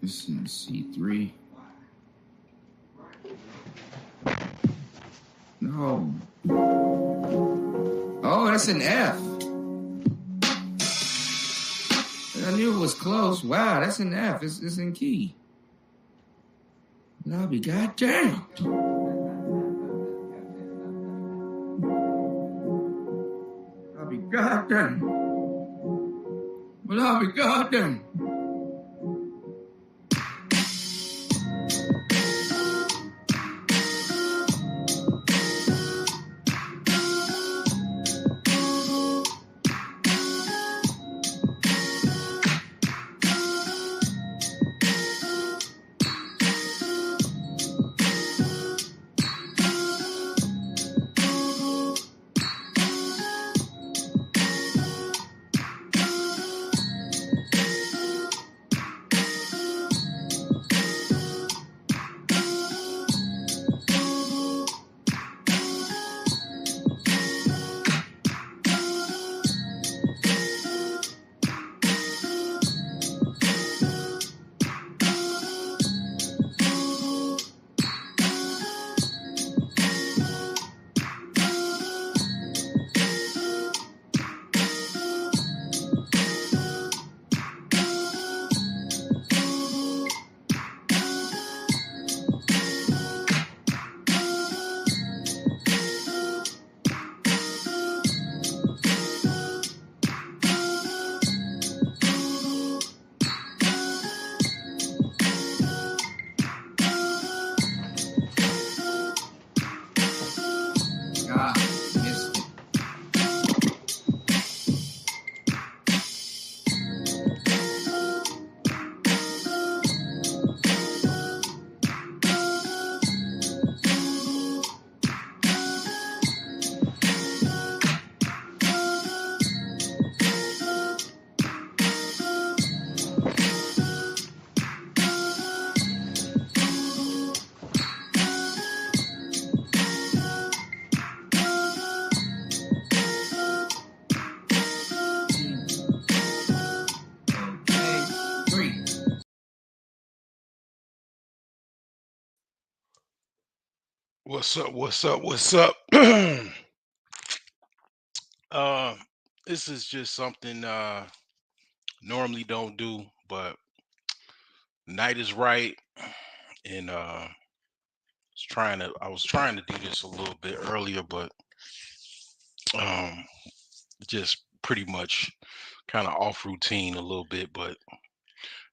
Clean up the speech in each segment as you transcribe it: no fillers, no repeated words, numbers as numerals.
This is C3. No. Oh, that's an F. I knew it was close. Wow, that's an F. It's in key. And I'll be goddamn. I'll be goddamn. Well, I'll be goddamn. Missed it. Okay, 3. What's up? What's up? What's up? uh, this is just something normally don't do, but night is right, and I was trying to do this a little bit earlier, but um, just pretty much kind of off routine a little bit, but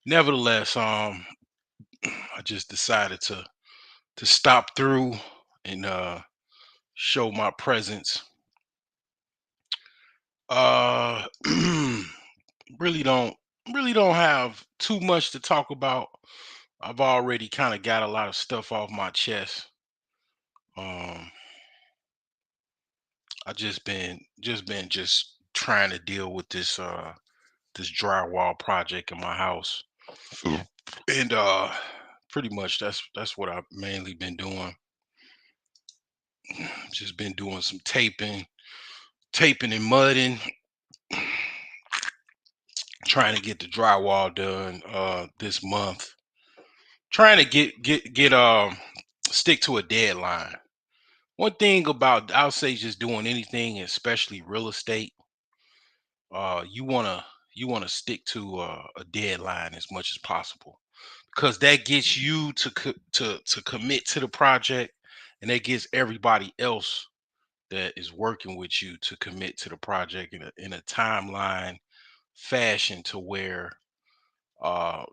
nevertheless, I just decided to stop through and show my presence. Uh, really don't really don't have too much to talk about. I've already kind of got a lot of stuff off my chest. Um, I just trying to deal with this drywall project in my house, and pretty much that's what I've mainly been doing. Just been doing some taping and mudding, trying to get the drywall done this month. Trying to get stick to a deadline. One thing about I'll say just doing anything, especially real estate, you wanna stick to a deadline as much as possible because that gets you to commit to the project, and that gets everybody else that is working with you to commit to the project in a timeline fashion to where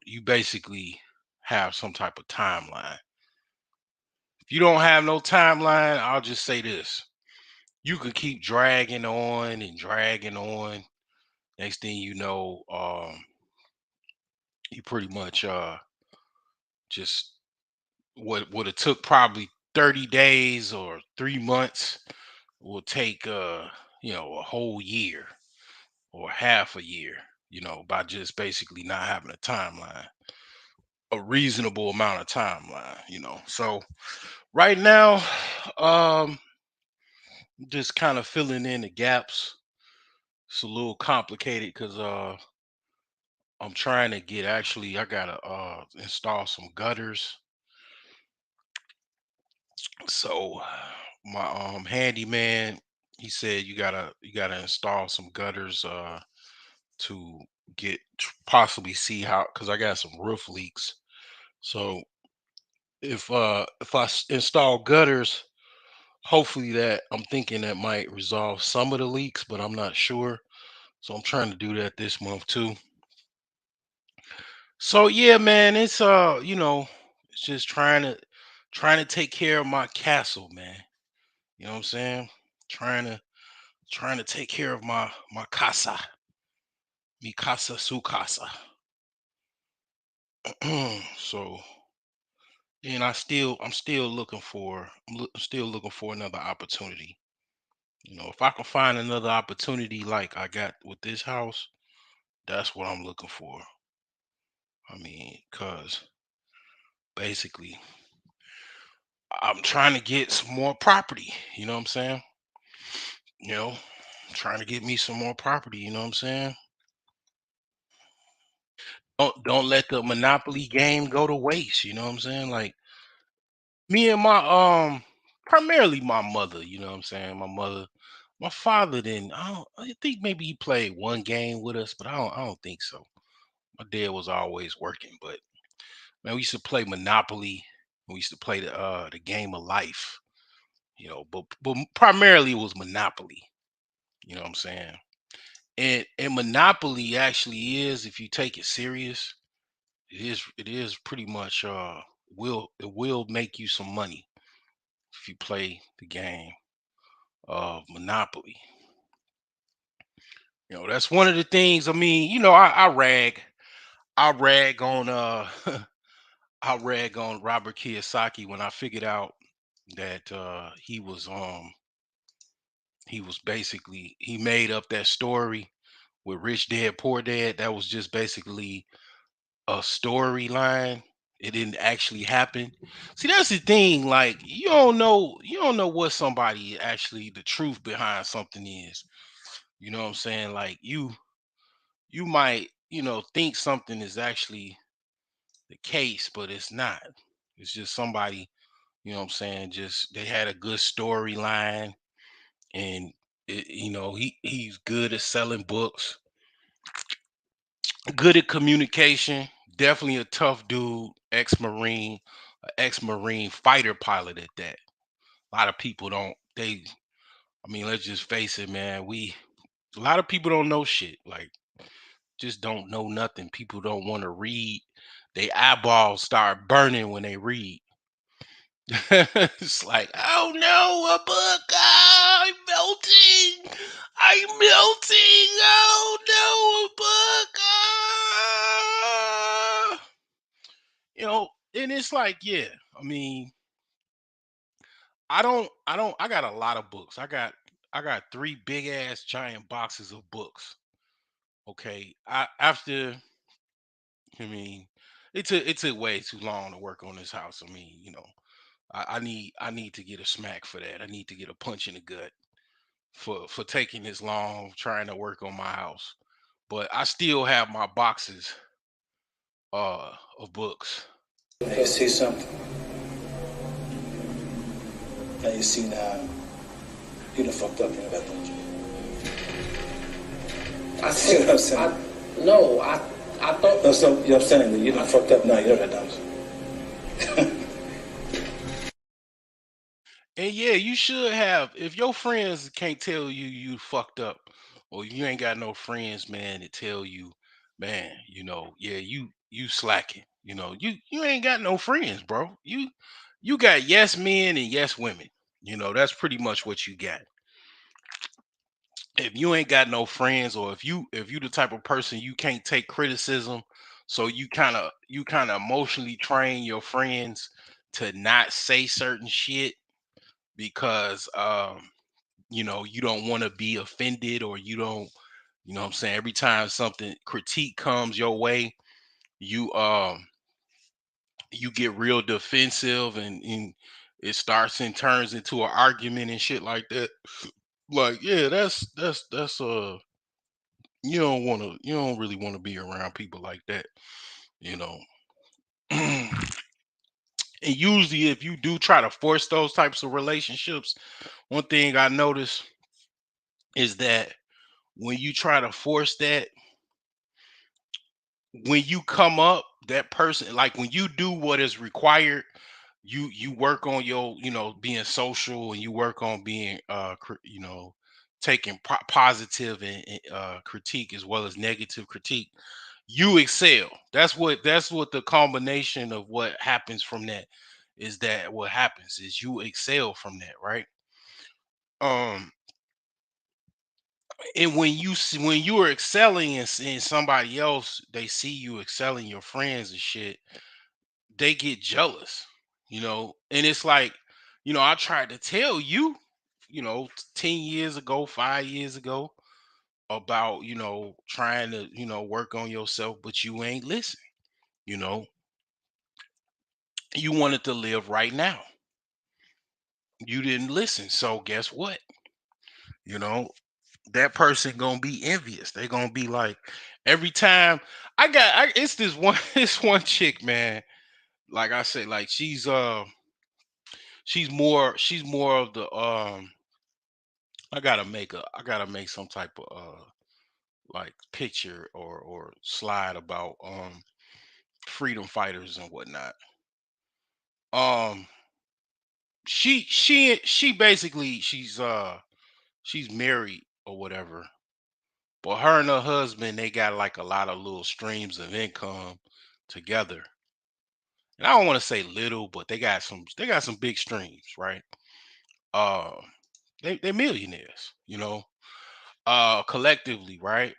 you basically have some type of timeline. If you don't have no timeline, I'll just say this: you could keep dragging on and dragging on. Next thing you know, you pretty much just what would have took probably 30 days or 3 months will take a whole year or half a year, by just basically not having a timeline, a reasonable amount of timeline. So right now, um just kind of filling in the gaps. It's a little complicated because I'm trying to get actually I gotta install some gutters. So my handyman, he said you gotta install some gutters to possibly see how, because I got some roof leaks. So if I install gutters, hopefully that, I'm thinking that might resolve some of the leaks, but I'm not sure. So I'm trying to do that this month too. So yeah, man, it's it's just trying to take care of my castle, man. You know what I'm saying? Trying to trying to take care of my casa, mi casa su casa. So, and I'm still looking for still looking for another opportunity. If I can find another opportunity like I got with this house, that's what I'm looking for. I mean, cause basically I'm trying to get some more property. You know what I'm saying? You know, trying to get me some more property. You know what I'm saying? Don't let the monopoly game go to waste. You know what I'm saying? Like me and my primarily my mother. You know what I'm saying? My mother, my father didn't. I think maybe he played one game with us, but I don't think so. My dad was always working, but man, we used to play Monopoly. We used to play the game of life. But primarily it was Monopoly. You know what I'm saying? And Monopoly actually is, if you take it serious, it is pretty much will make you some money if you play the game of Monopoly. That's one of the things. I mean, I rag on I rag on Robert Kiyosaki when I figured out that he was basically, he made up that story with Rich Dad Poor Dad. That was just basically a storyline. It didn't actually happen. See, that's the thing. Like, you don't know what somebody actually, the truth behind something is. You know what I'm saying? Like, you might, think something is actually the case, but it's not. It's just somebody, what I'm saying, just they had a good storyline, and he's good at selling books, good at communication, definitely a tough dude, ex-marine, ex-marine fighter pilot at that. A lot of people don't, they I mean, let's just face it, man. A lot of people don't know shit. Like, just don't know nothing. People don't want to read. They eyeballs start burning when they read. It's like, oh no, a book. Ah, I'm melting. I'm melting. Oh no, a book. Ah. And it's like, yeah. I mean, I got a lot of books. I got three big ass giant boxes of books. Okay. I mean, it took way too long to work on this house. I mean, I need to get a smack for that. I need to get a punch in the gut for taking this long trying to work on my house. But I still have my boxes of books. Now you see something. Now you see now. You done fucked up, you know that, don't you? I See what I'm saying? no, I thought. No, so, you know what I'm saying? That you done fucked up now, you know that, don't you? And yeah, you should have. If your friends can't tell you you fucked up, or you ain't got no friends, man, to tell you, man, yeah, you slacking. You ain't got no friends, bro. You got yes men and yes women. That's pretty much what you got. If you ain't got no friends, or if you the type of person you can't take criticism, so you kind of emotionally train your friends to not say certain shit because you don't want to be offended, or you don't, what I'm saying, every time something critique comes your way, you get real defensive, and it starts and turns into an argument and shit like that. Like, yeah, that's you don't really want to be around people like that, you know. And usually if you do try to force those types of relationships, one thing I notice is that when you try to force that, when you come up, that person, like when you do what is required, you work on your, being social, and you work on being taking positive and critique as well as negative critique, you excel. That's what the combination of what happens from that is. That what happens is you excel from that, right? um and when you see, when you are excelling and seeing somebody else, they see you excelling, your friends and shit, they get jealous, and it's like, I tried to tell you, 10 years ago, 5 years ago, about, trying to, work on yourself, but you ain't listen. you know you wanted to live right now, you didn't listen, so guess what, you know that person gonna be envious. They gonna be like, every time it's this one this one chick, man. Like I said, like she's more of the I gotta make some type of like picture or slide about freedom fighters and whatnot. Um she basically she's married or whatever, but her and her husband, they got like a lot of little streams of income together. And I don't want to say little, but they got some big streams, right? Uh they're millionaires, collectively, right?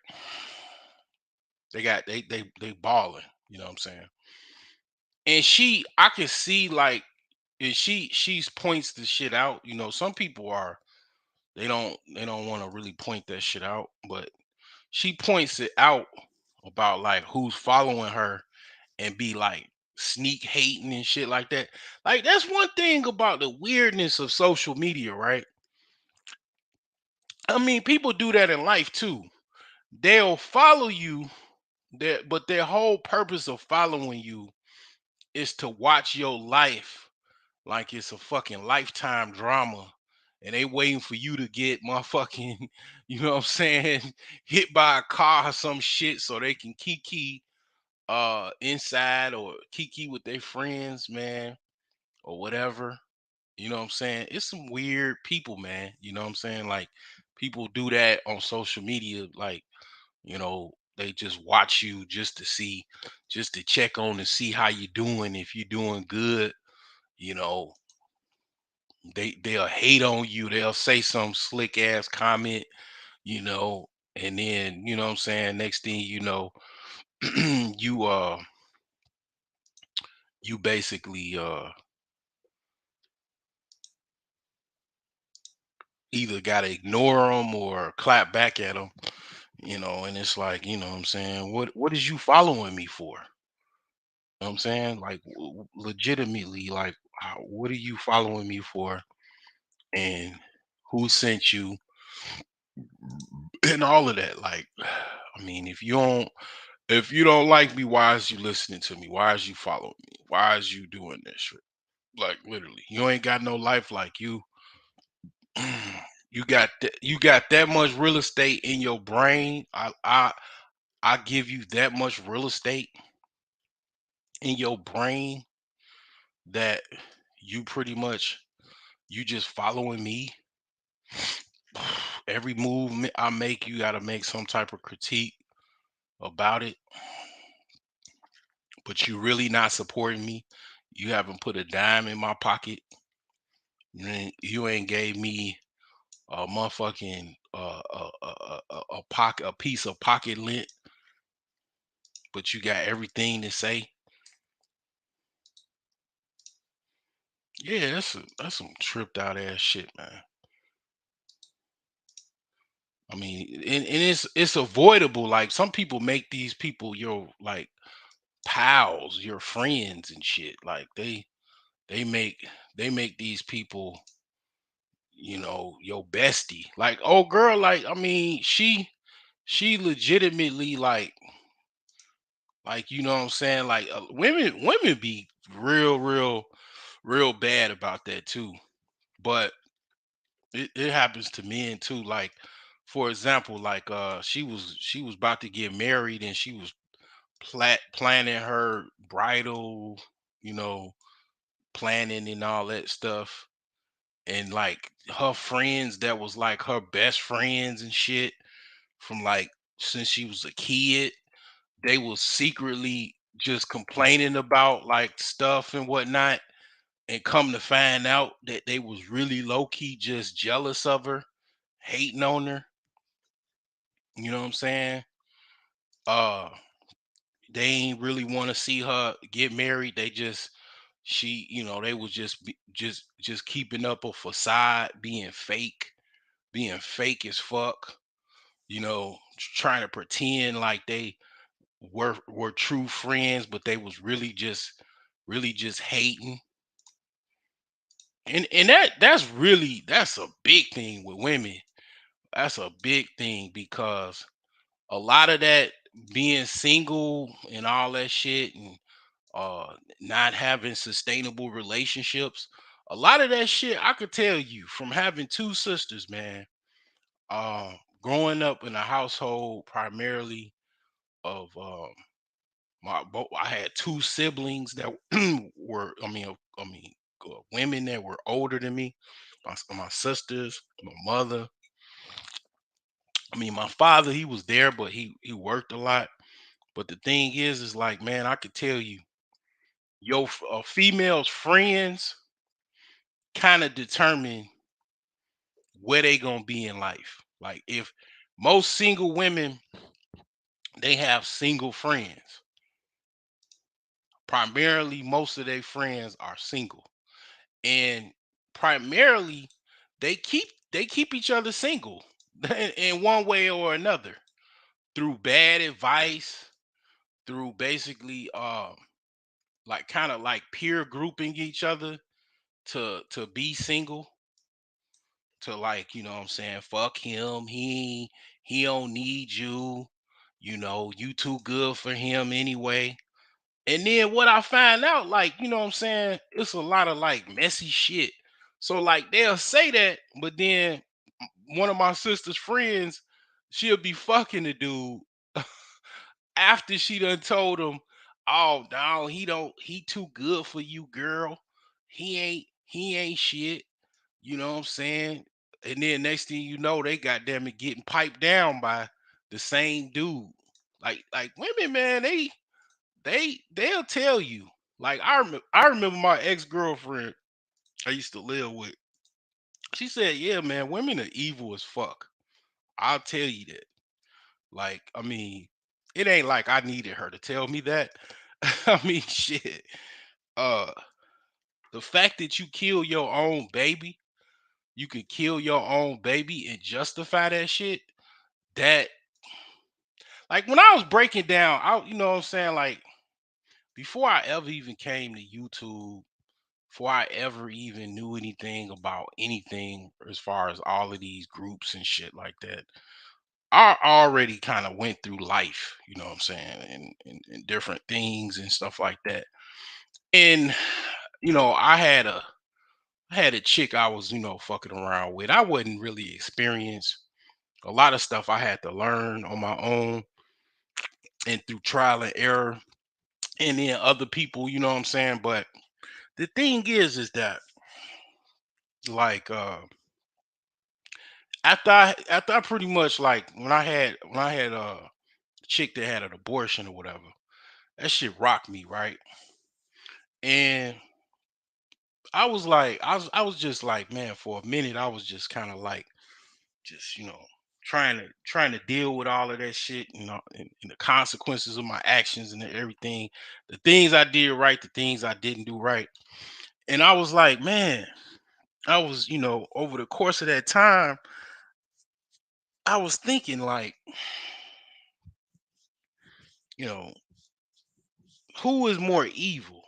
They balling, you know what I'm saying? And I can see, like, and she's points the shit out. Some people they don't want to really point that shit out, but she points it out about like who's following her and be like sneak hating and shit like that. Like, that's one thing about the weirdness of social media, right? I mean, people do that in life too. They'll follow you, but their whole purpose of following you is to watch your life like it's a fucking Lifetime drama, and they waiting for you to get motherfucking, you know what I'm saying, hit by a car or some shit so they can kiki inside, or kiki with their friends, man, or whatever. You know what I'm saying? It's some weird people, man. You know what I'm saying? Like, people do that on social media, like, they just watch you just to see, just to check on and see how you doing. If you're doing good, you know, they'll hate on you. They'll say some slick ass comment, you know, and then, you know what I'm saying, next thing you know, you you basically either gotta ignore them or clap back at them, and it's like, you know what I'm saying, what is you following me for? You know what I'm saying? Like, legitimately, like, what are you following me for? And who sent you? And all of that. Like, I mean, if you don't like me, why is you listening to me? Why is you following me? Why is you doing this shit? Like, literally, you ain't got no life. Like, you got that much real estate in your brain. I give you that much real estate in your brain that you pretty much, you just following me. Every move I make, you got to make some type of critique about it, but you really not supporting me. You haven't put a dime in my pocket. You ain't gave me a motherfucking a piece of pocket lint, but you got everything to say. Yeah, that's some tripped out ass shit, man. I mean, and it's avoidable. Like, some people make these people your, like, pals, your friends and shit. Like, they make they make these people, your bestie. Like, oh girl, like, I mean, she legitimately like you know what I'm saying, like women be real bad about that too. But it happens to men too. Like for example, like she was about to get married and she was planning her bridal, you know, planning and all that stuff. And like her friends that was like her best friends and shit from like since she was a kid, they was secretly just complaining about like stuff and whatnot, and come to find out that they was really low key just jealous of her, hating on her. You know what I'm saying? Uh, they ain't really want to see her get married. They just she, you know, they was just keeping up a facade, being fake as fuck. You know, trying to pretend like they were true friends, but they was really just hating. And that's a big thing with women. That's a big thing because a lot of that being single and all that shit and not having sustainable relationships, a lot of that shit I could tell you from having two sisters, man. Uh growing up in a household primarily of I had two siblings that were women that were older than me. My sisters, my mother. I mean, my father, he was there, but he worked a lot. But the thing is like, man, I could tell you, your female's friends kind of determine where they gonna be in life. Like if most single women, they have single friends. Primarily, most of their friends are single, and primarily they keep each other single in one way or another through bad advice, through basically like kind of like peer grouping each other to be single, to like, you know what I'm saying, fuck him, he don't need you, you know, you too good for him anyway. And then what I find out, like, you know what I'm saying, it's a lot of like messy shit. So like they'll say that, but then one of my sister's friends, she'll be fucking the dude after she done told him, "Oh no, he too good for you, girl. He ain't shit." You know what I'm saying? And then next thing you know, they goddamn it getting piped down by the same dude. Like women, man, they'll tell you. Like I remember my ex-girlfriend I used to live with. She said, "Yeah, man, women are evil as fuck. I'll tell you that." Like, I mean, it ain't like I needed her to tell me that. I mean, shit. Uh, the fact that you kill your own baby, you can kill your own baby and justify that shit. That, like, when I was breaking down, you know what I'm saying, like, before I ever even came to YouTube, before I ever even knew anything about anything as far as all of these groups and shit like that, I already kind of went through life, you know what I'm saying, and different things and stuff like that. And you know, I had a chick I was, you know, fucking around with. I wasn't really experienced. A lot of stuff I had to learn on my own and through trial and error. And then other people, you know what I'm saying? But the thing is that like after I pretty much like when I had a chick that had an abortion or whatever, that shit rocked me, right? And I was just like, man, for a minute, I was just kind of like, just, you know, trying to deal with all of that shit, you know, and the consequences of my actions and everything, the things I did right, the things I didn't do right. And I was like, man, I was, you know, over the course of that time, I was thinking like, you know, who is more evil,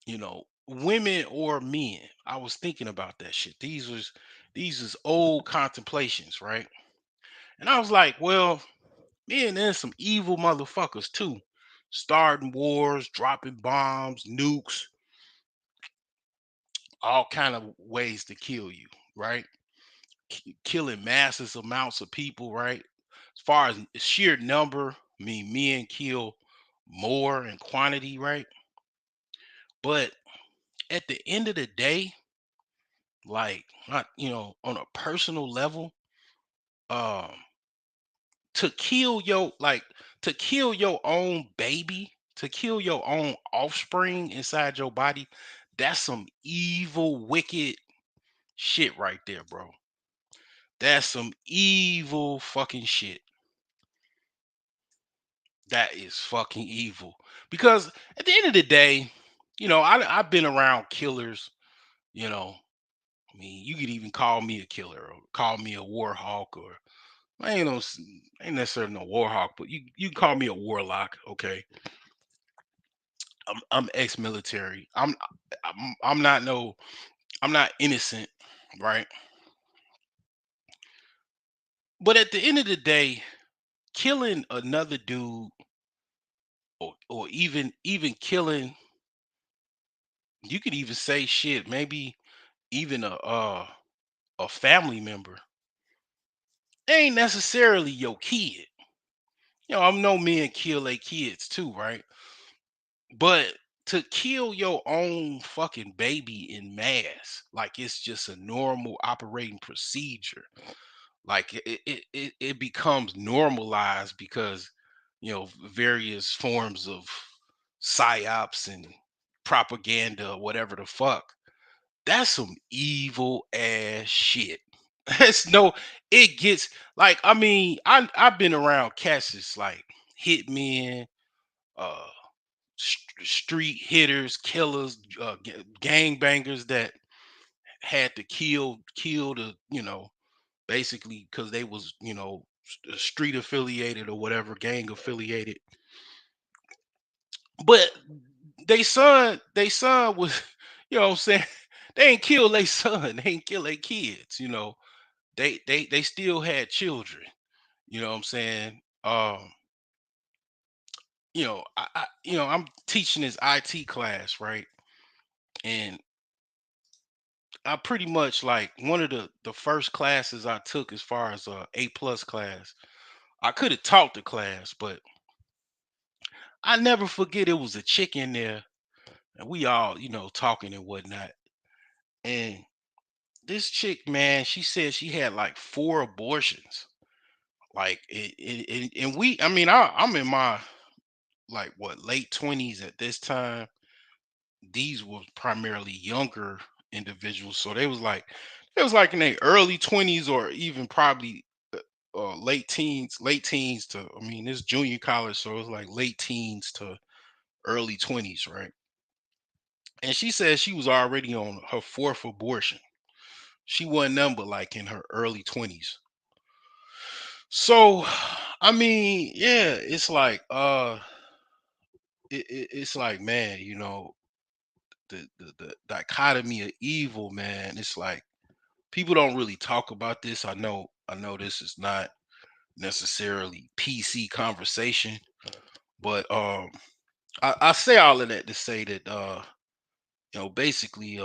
you know, women or men? I was thinking about that shit. These is old contemplations, right? And I was like, well, Man, there's some evil motherfuckers too, starting wars, dropping bombs, nukes, all kind of ways to kill you, right? Killing massive amounts of people, right? As far as sheer number, I mean, men kill more in quantity, right? But at the end of the day, like, not, on a personal level, um, to kill your like to kill your own baby, to kill your own offspring inside your body, that's some evil, wicked shit right there, bro. That's some evil fucking shit. That is fucking evil. Because at the end of the day, I've been around killers, you know. I mean, you could even call me a killer or call me a war hawk, or I ain't no ain't necessarily no war hawk, but you can call me a warlock, okay? I'm ex-military. I'm not no I'm not innocent, right? But at the end of the day, killing another dude, or even killing, you could even say shit, maybe even a family member, ain't necessarily your kid. I know men kill their kids too, right? But to kill your own fucking baby in mass, like it's just a normal operating procedure, like it becomes normalized because various forms of psyops and propaganda, whatever the fuck. That's some evil ass shit. That's no, it gets like, I mean, I've been around cats that's like hitmen, uh street hitters, killers, gang bangers that had to kill the, basically because they was, street affiliated or whatever, gang affiliated. But they son was, you know what I'm saying, they ain't kill their son, they ain't kill their kids, they still had children, you know what I'm saying. I'm teaching this IT class, right? And I pretty much, like, one of the first classes I took, as far as A+ class. I could have taught the class, but I never forget it was a chick in there, and we all, talking and whatnot. And this chick, man, she said she had like 4 abortions. Like and I mean, I'm in my, like, what, late 20s at this time. These were primarily younger individuals, so they was like in their early 20s, or even probably late teens to, I mean, this junior college, so it was like late teens to early 20s, right? And she said she was already on her fourth abortion. She wasn't number like in her early 20s. So, I mean, yeah, it's like, it's like, man, the dichotomy of evil, man. It's like people don't really talk about this. I know this is not necessarily PC conversation, but I say all of that to say that, basically,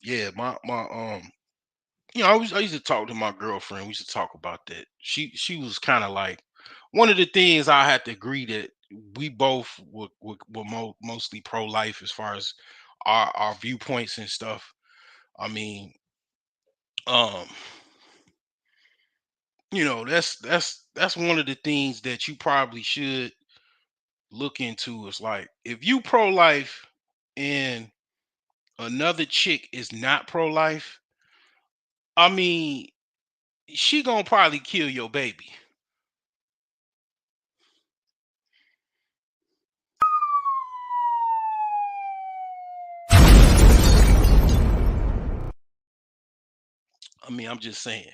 yeah, my I used to talk to my girlfriend. We used to talk about that. She was kind of like, one of the things I had to agree that we both were mostly pro life, as far as our viewpoints and stuff. I mean, um, that's one of the things that you probably should look into. Is like, if you pro life and another chick is not pro life, I mean, she gonna probably kill your baby. I mean, I'm just saying,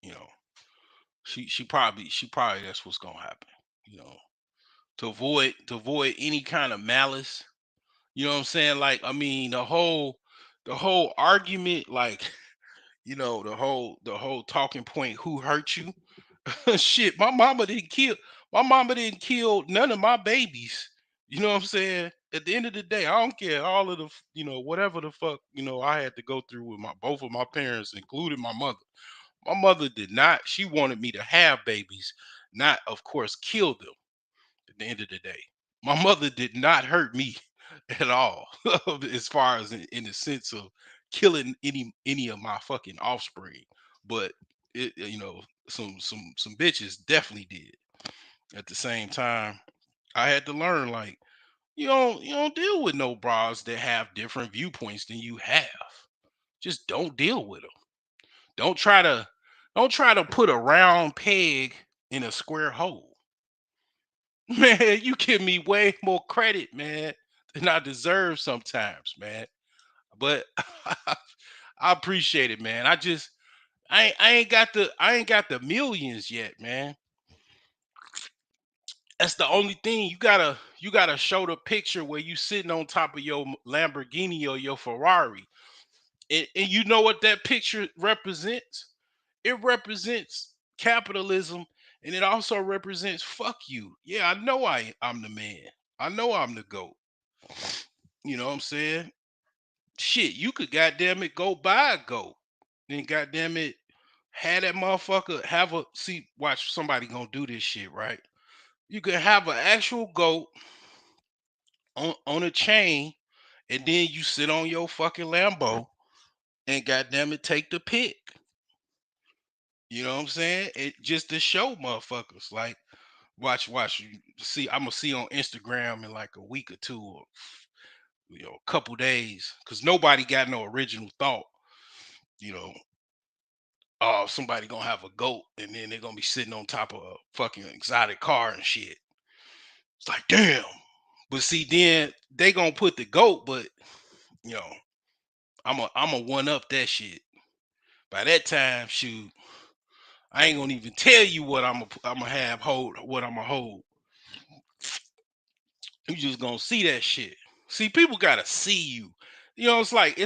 you know, she probably that's what's gonna happen. You know, to avoid any kind of malice. You know what I'm saying? Like, I mean, the whole argument, like, the whole talking point, who hurt you? Shit, my mama didn't kill. My mama didn't kill none of my babies. You know what I'm saying? At the end of the day, I don't care all of the, whatever the fuck, I had to go through with my both of my parents, including my mother. My mother did not. She wanted me to have babies, not, of course, kill them at the end of the day. My mother did not hurt me at all, as far as in the sense of killing any of my fucking offspring. But some bitches definitely did. At the same time, I had to learn, like, you don't deal with no bras that have different viewpoints than you have. Just don't deal with them. Don't try to don't try to put a round peg in a square hole. Man, you give me way more credit, man, than I deserve sometimes, man. But I appreciate it, man. I ain't got the millions yet, man. That's the only thing. You gotta show the picture where you sitting on top of your Lamborghini or your Ferrari. And you know what that picture represents? It represents capitalism, and it also represents fuck you. Yeah, I know I'm the man. I know I'm the GOAT. You know what I'm saying? Shit, you could goddamn it go buy a goat. Then goddamn it, have that motherfucker have a see, watch somebody gonna do this shit, right? You could have an actual goat on a chain, and then you sit on your fucking Lambo and goddamn it take the pic. You know what I'm saying? It just to show motherfuckers. Like, watch. You see, I'm gonna see on Instagram in like a week or two, or a couple days, because nobody got no original thought. You know, oh, somebody gonna have a goat, and then they're gonna be sitting on top of a fucking exotic car and shit. It's like, damn. But see, then they gonna put the goat, but you know, I'm a one up that shit. By that time, shoot, I ain't gonna even tell you what I'm gonna have hold, what I'm gonna hold. You just gonna see that shit. See, people gotta see you. It's like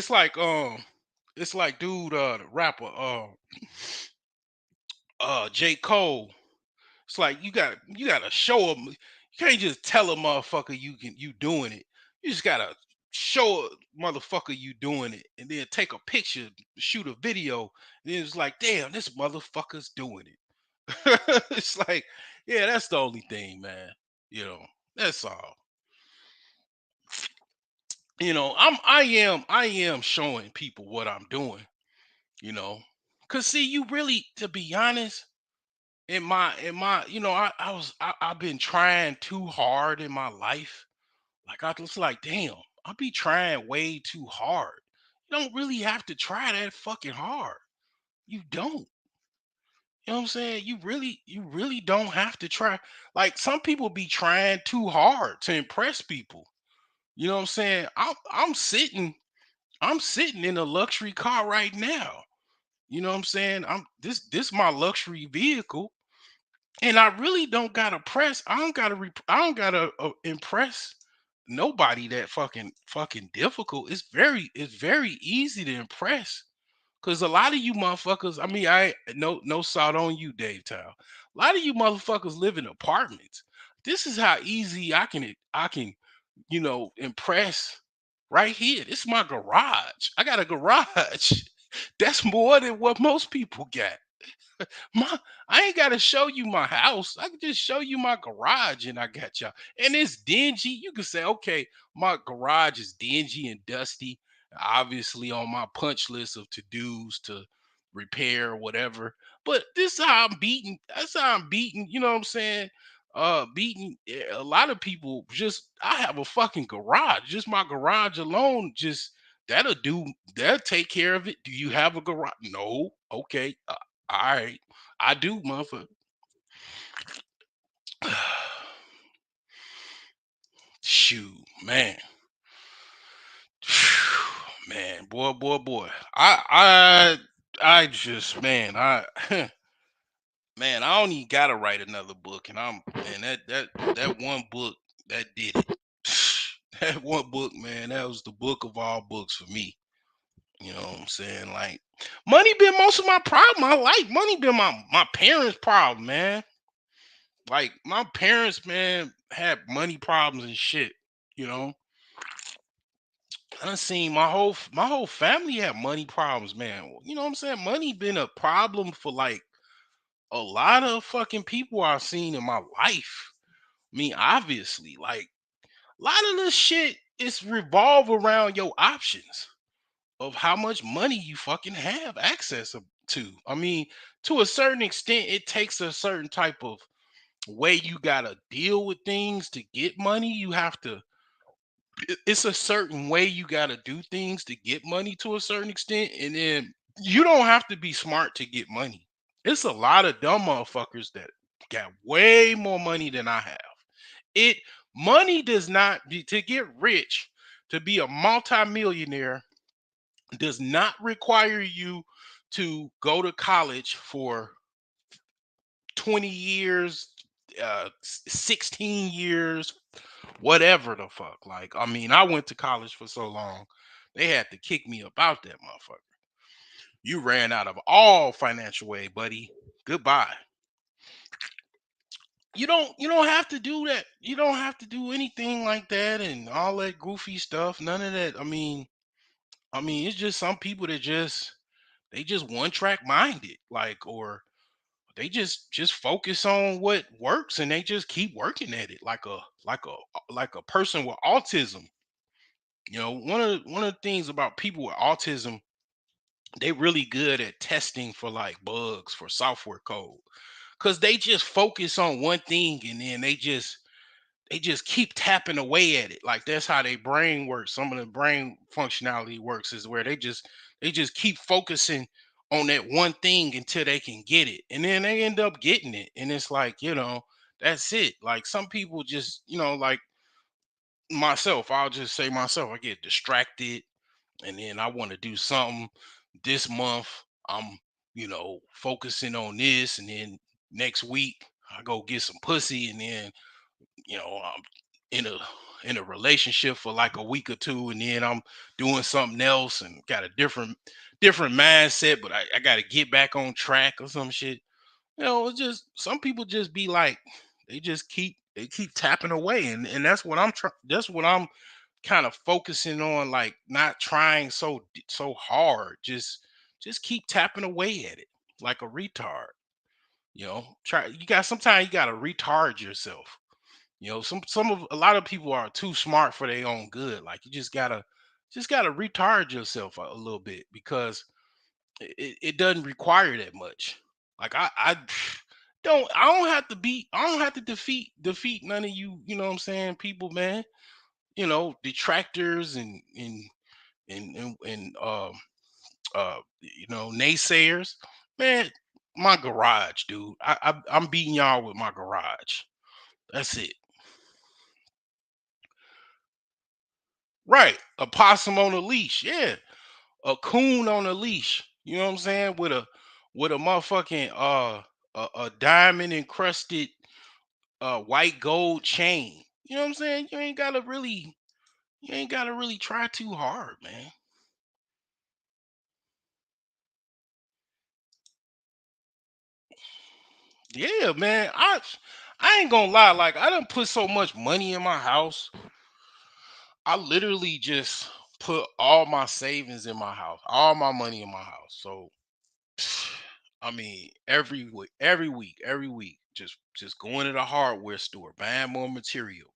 dude, the rapper, J. Cole. It's like you gotta show them. You can't just tell a motherfucker you doing it. You just gotta show a motherfucker you doing it, and then take a picture, shoot a video, and then it's like, damn, this motherfucker's doing it. It's like, yeah, that's the only thing, man. You know, that's all. I am showing people what I'm doing. You know, cause see, you really, to be honest, I've been trying too hard in my life. Like, I was like, damn, I be trying way too hard. You don't really have to try that fucking hard. You don't. You know what I'm saying? You really don't have to try. Like, some people be trying too hard to impress people. You know what I'm saying? I'm sitting in a luxury car right now. You know what I'm saying? This my luxury vehicle, and I really don't gotta press. I don't gotta impress nobody that fucking difficult. It's very easy to impress, because a lot of you motherfuckers. I mean, I no salt on you, Dave Town. A lot of you motherfuckers live in apartments. This is how easy I can impress right here. This is my garage. I got a garage. That's more than what most people got. My, I ain't gotta show you my house. I can just show you my garage, and I got y'all. And it's dingy. You can say, okay, my garage is dingy and dusty. Obviously, on my punch list of to dos to repair or whatever. But this is how I'm beating. That's how I'm beating. You know what I'm saying? Beating a lot of people. Just I have a fucking garage. Just my garage alone. Just that'll do. That'll take care of it. Do you have a garage? No. Okay. All right. I do, motherfucker. Shoot, man. Man, boy. I just, man, man, I don't even gotta write another book, and that one book that did it. That one book, man, that was the book of all books for me. You know what I'm saying? Like, money been most of my problem. I like money been my parents' problem, man. Like my parents, man, had money problems and shit. You know, I done seen my whole family have money problems, man. You know what I'm saying? Money been a problem for like a lot of fucking people I've seen in my life. I mean, obviously, like a lot of this shit is revolve around your options of how much money you fucking have access to. I mean, to a certain extent, it takes a certain type of way you gotta deal with things to get money. You have to it's a certain way you got to do things to get money to a certain extent, and then you don't have to be smart to get money. It's a lot of dumb motherfuckers that got way more money than I have. It Money does not be to get rich, to be a multimillionaire does not require you to go to college for 20 years, 16 years, whatever the fuck. Like, I mean, I went to college for so long, they had to kick me about that motherfucker. You ran out of all financial aid, buddy. Goodbye. You don't have to do that. You don't have to do anything like that and all that goofy stuff. None of that. I mean, it's just some people that they just one track minded, like, or they just focus on what works and they just keep working at it like a person with autism. One of the things about people with autism, they really good at testing for like bugs for software code because they just focus on one thing and then they just keep tapping away at it. Like that's how their brain works. Some of the brain functionality works is where they just keep focusing on that one thing until they can get it. And then they end up getting it. And it's like, that's it. Like some people just, like myself, I'll just say myself, I get distracted and then I want to do something this month. I'm, focusing on this, and then next week I go get some pussy, and then I'm in a relationship for like a week or two, and then I'm doing something else and got a different mindset, but I got to get back on track or some shit. It's just some people just be like they keep tapping away, and that's what I'm kind of focusing on, like not trying so hard, just keep tapping away at it like a retard. Try you got sometimes you got to retard yourself. A lot of people are too smart for their own good. Like you just gotta retard yourself a little bit because it doesn't require that much. Like I don't have to defeat none of you know what I'm saying, people, man. Detractors and naysayers, man. My garage, dude. I'm beating y'all with my garage. That's it. Right. A possum on a leash. Yeah. A coon on a leash. You know what I'm saying? With a motherfucking a diamond encrusted white gold chain. You know what I'm saying? You ain't gotta really try too hard, man. Yeah, man. I ain't gonna lie, like I done put so much money in my house. I literally just put all my savings in my house, all my money in my house. So I mean, every week, just going to the hardware store, buying more material,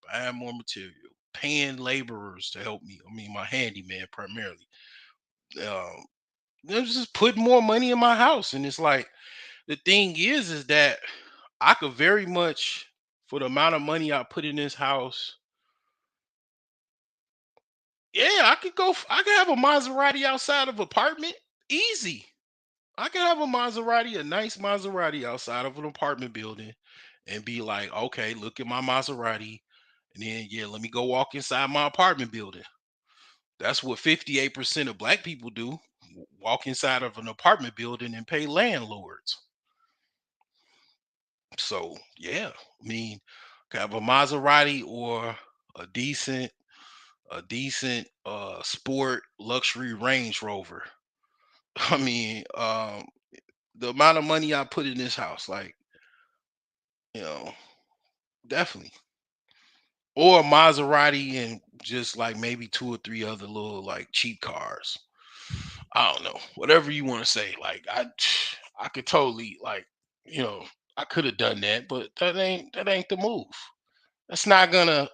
paying laborers to help me. I mean, my handyman primarily. Um, just putting more money in my house, and it's like the thing is that I could very much, for the amount of money I put in this house, yeah, I could have a Maserati outside of apartment, easy. I can have a nice Maserati outside of an apartment building and be like, okay, look at my Maserati. And then, yeah, let me go walk inside my apartment building. That's what 58% of black people do, walk inside of an apartment building and pay landlords. So, yeah, I mean, can have a Maserati or a decent, sport luxury Range Rover. I mean, the amount of money I put in this house, like, you know. definitely. Or a Maserati and just like maybe two or three other little like cheap cars. I don't know. Whatever you want to say. Like I could totally like, you know, I could have done that, but that ain't the move. That's not gonna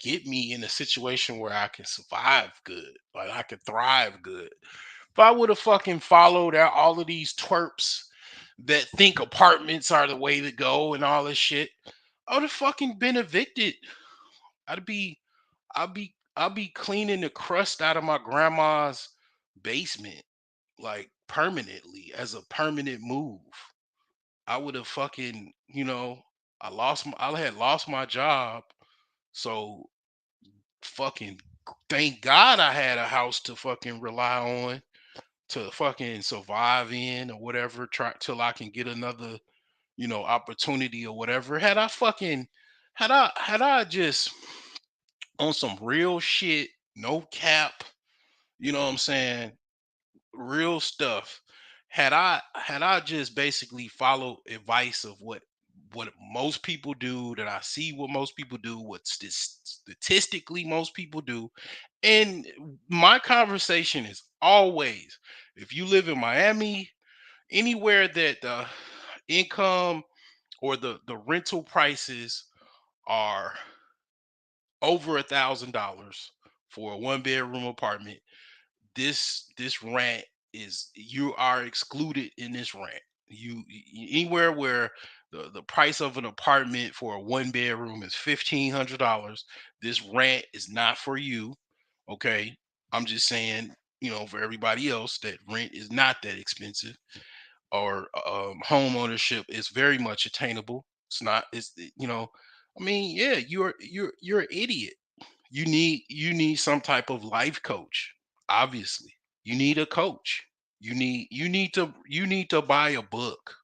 get me in a situation where I can survive good. Like I could thrive good. If I would have fucking followed out all of these twerps that think apartments are the way to go and all this shit, I would have fucking been evicted. I'd be I'll be cleaning the crust out of my grandma's basement like permanently as a permanent move. I would have fucking, I had lost my job. So fucking thank God I had a house to fucking rely on to fucking survive in or whatever, try till I can get another, opportunity or whatever. Had I just on some real shit, no cap, you know what I'm saying? Real stuff. Had I just basically followed advice of what most people do, that I see what most people do, what statistically most people do, and my conversation is always, if you live in Miami, anywhere that the income or the rental prices are over $1,000 for a one bedroom apartment, this rant is, you are excluded in this rant. Anywhere where the price of an apartment for a one bedroom is $1,500, this rant is not for you. Okay, I'm just saying, for everybody else, that rent is not that expensive, or home ownership is very much attainable. It's not. I mean, yeah, you're an idiot. You need some type of life coach. Obviously, you need a coach. You need to buy a book.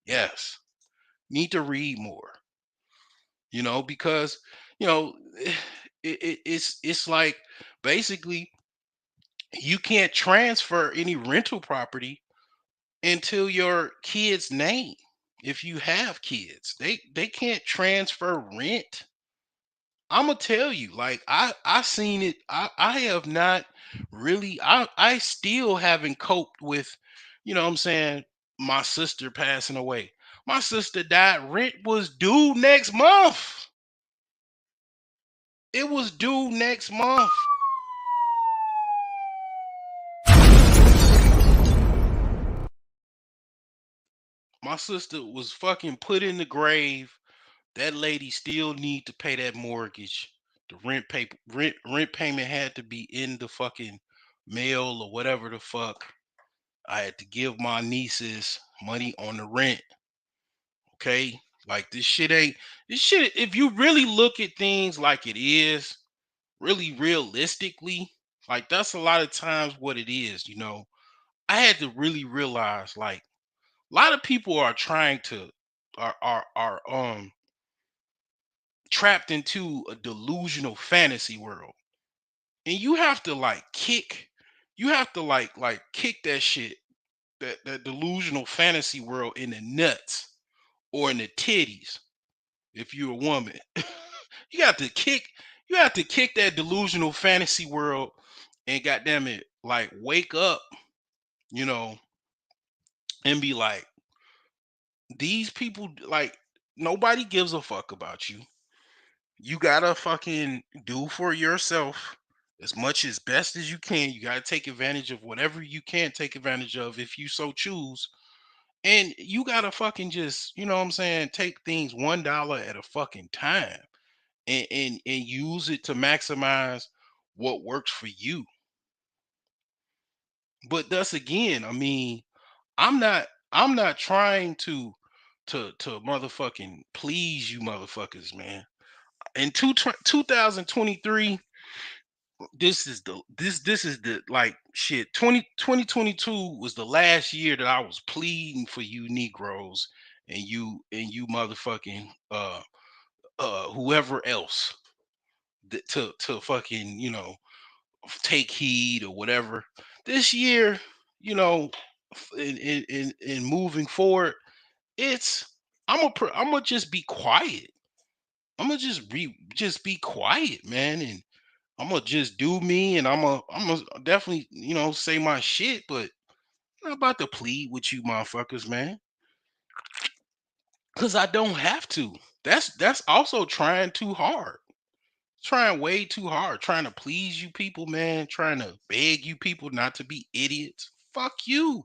Yes, need to read more. Because you know it's like, basically, you can't transfer any rental property until your kid's name. If you have kids, they can't transfer rent. I'm gonna tell you, like, I seen it. I have not really. I still haven't coped with, what I'm saying, my sister passing away. My sister died. Rent was due next month. It was due next month. My sister was fucking put in the grave. That lady still need to pay that mortgage. The rent payment had to be in the fucking mail or whatever the fuck. I had to give my nieces money on the rent. Okay? Like, this shit, if you really look at things like it is, really realistically, like, that's a lot of times what it is. I had to really realize, like, a lot of people are trying to are trapped into a delusional fantasy world. And you have to like kick that shit, that delusional fantasy world, in the nuts or in the titties. If you're a woman, you have to kick you have to kick that delusional fantasy world, and goddamn it, like, wake up, you know, and be like, these people, like, nobody gives a fuck about you. You gotta fucking do for yourself as much as best as you can. You gotta take advantage of whatever you can take advantage of if you so choose. And you gotta fucking just, what I'm saying, take things $1 at a fucking time, and use it to maximize what works for you. But thus again, I mean, I'm not trying to motherfucking please you motherfuckers, man. In 2023, this is the like shit. 2022 was the last year that I was pleading for you Negroes, and you motherfucking whoever else, to fucking, take heed or whatever. This year, you know, in moving forward, it's I'm gonna just be quiet. I'm gonna just be quiet, man, and I'm gonna just do me, and I'm gonna definitely say my shit, but I'm not about to plead with you, motherfuckers, man, because I don't have to. That's also trying too hard, trying way too hard, trying to please you people, man, trying to beg you people not to be idiots. Fuck you.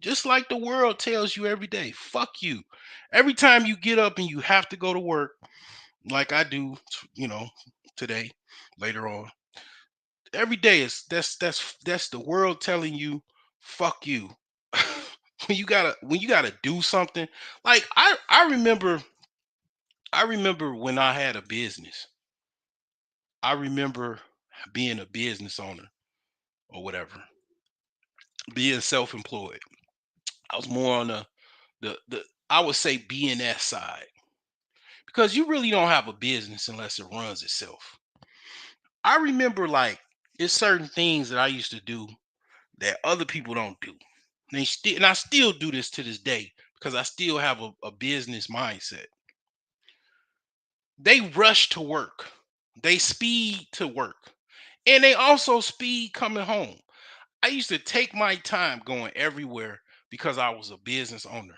Just like the world tells you every day, fuck you. Every time you get up and you have to go to work, like I do, you know, today, later on. Every day is that's the world telling you, fuck you. When you gotta do something. Like I remember when I had a business. I remember being a business owner or whatever, being self-employed. I was more on the I would say BNS side because you really don't have a business unless it runs itself. I remember like it's certain things that I used to do that other people don't do. And I still do this to this day because I still have a business mindset. They rush to work. They speed to work. And they also speed coming home. I used to take my time going everywhere because I was a business owner.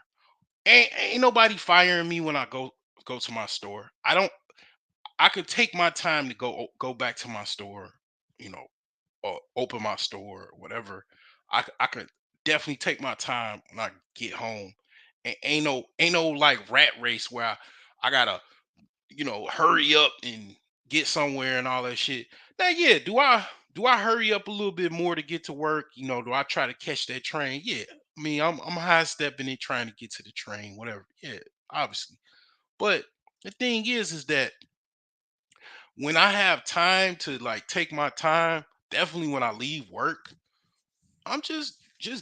Ain't nobody firing me when I go to my store. I could take my time to go back to my store, you know, or open my store or whatever. I could definitely take my time when I get home. And ain't no like rat race where I gotta, hurry up and get somewhere and all that shit. Now, yeah, do I hurry up a little bit more to get to work? Do I try to catch that train? Yeah. I mean, I'm high stepping it trying to get to the train, whatever. Yeah, obviously. But the thing is that when I have time to like take my time, definitely when I leave work, I'm just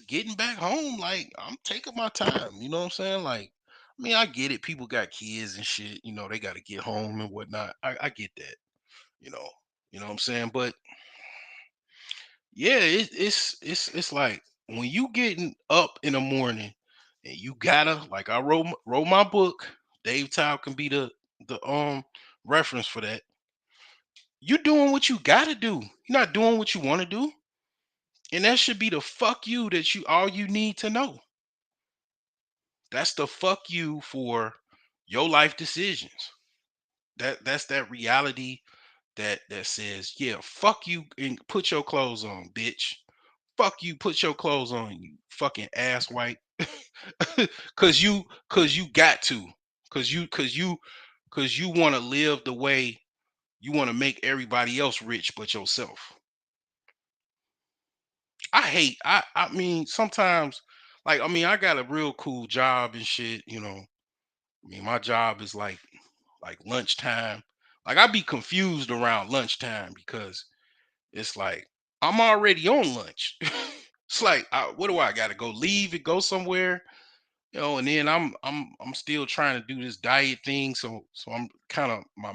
getting back home. Like I'm taking my time. You know what I'm saying? Like, I mean, I get it. People got kids and shit. They got to get home and whatnot. I get that. You know, you know what I'm saying. But yeah, it's like when you getting up in the morning and you gotta like I wrote my book. Dave Tao can be the reference for that. You doing what you gotta do. You're not doing what you want to do. And that should be the fuck you that you all you need to know. That's the fuck you for your life decisions. That's that reality that says, yeah, fuck you and put your clothes on, bitch. Fuck you, put your clothes on, you fucking ass white. Cause you got to. Cause you want to live the way you want to make everybody else rich but yourself. I mean sometimes like I mean I got a real cool job and shit. I mean my job is like lunchtime. Like I be confused around lunchtime because it's like I'm already on lunch. It's like what do I got to go leave and go somewhere? And then I'm still trying to do this diet thing, so I'm kind of my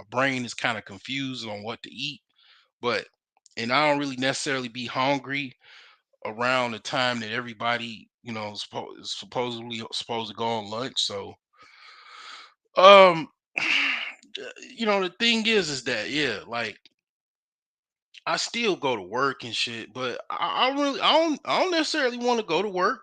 brain is kind of confused on what to eat, but and I don't really necessarily be hungry around the time that everybody is supposedly supposed to go on lunch. So um the thing is that yeah, like I still go to work and shit, but I don't necessarily want to go to work.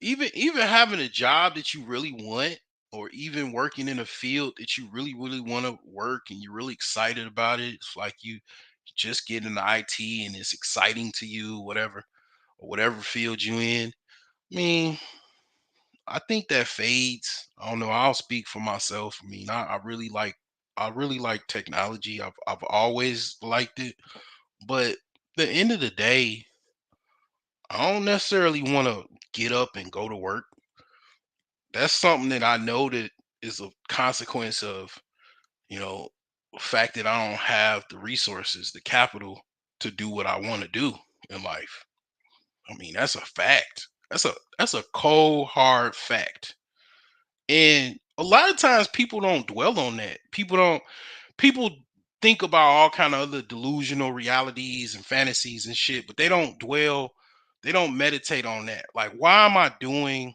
Even having a job that you really want, or even working in a field that you really want to work and you're really excited about it. It's like you just get into IT and it's exciting to you, whatever, or whatever field you in. I mean, I think that fades. I don't know. I'll speak for myself. I mean, I really like technology. I've always liked it, but the end of the day, I don't necessarily want to get up and go to work. That's something that I know that is a consequence of, you know, the fact that I don't have the resources, the capital to do what I want to do in life. I mean, that's a fact. That's a cold hard fact. And a lot of times people don't dwell on that. People think about all kind of other delusional realities and fantasies and shit, but they don't meditate on that. Like why am I doing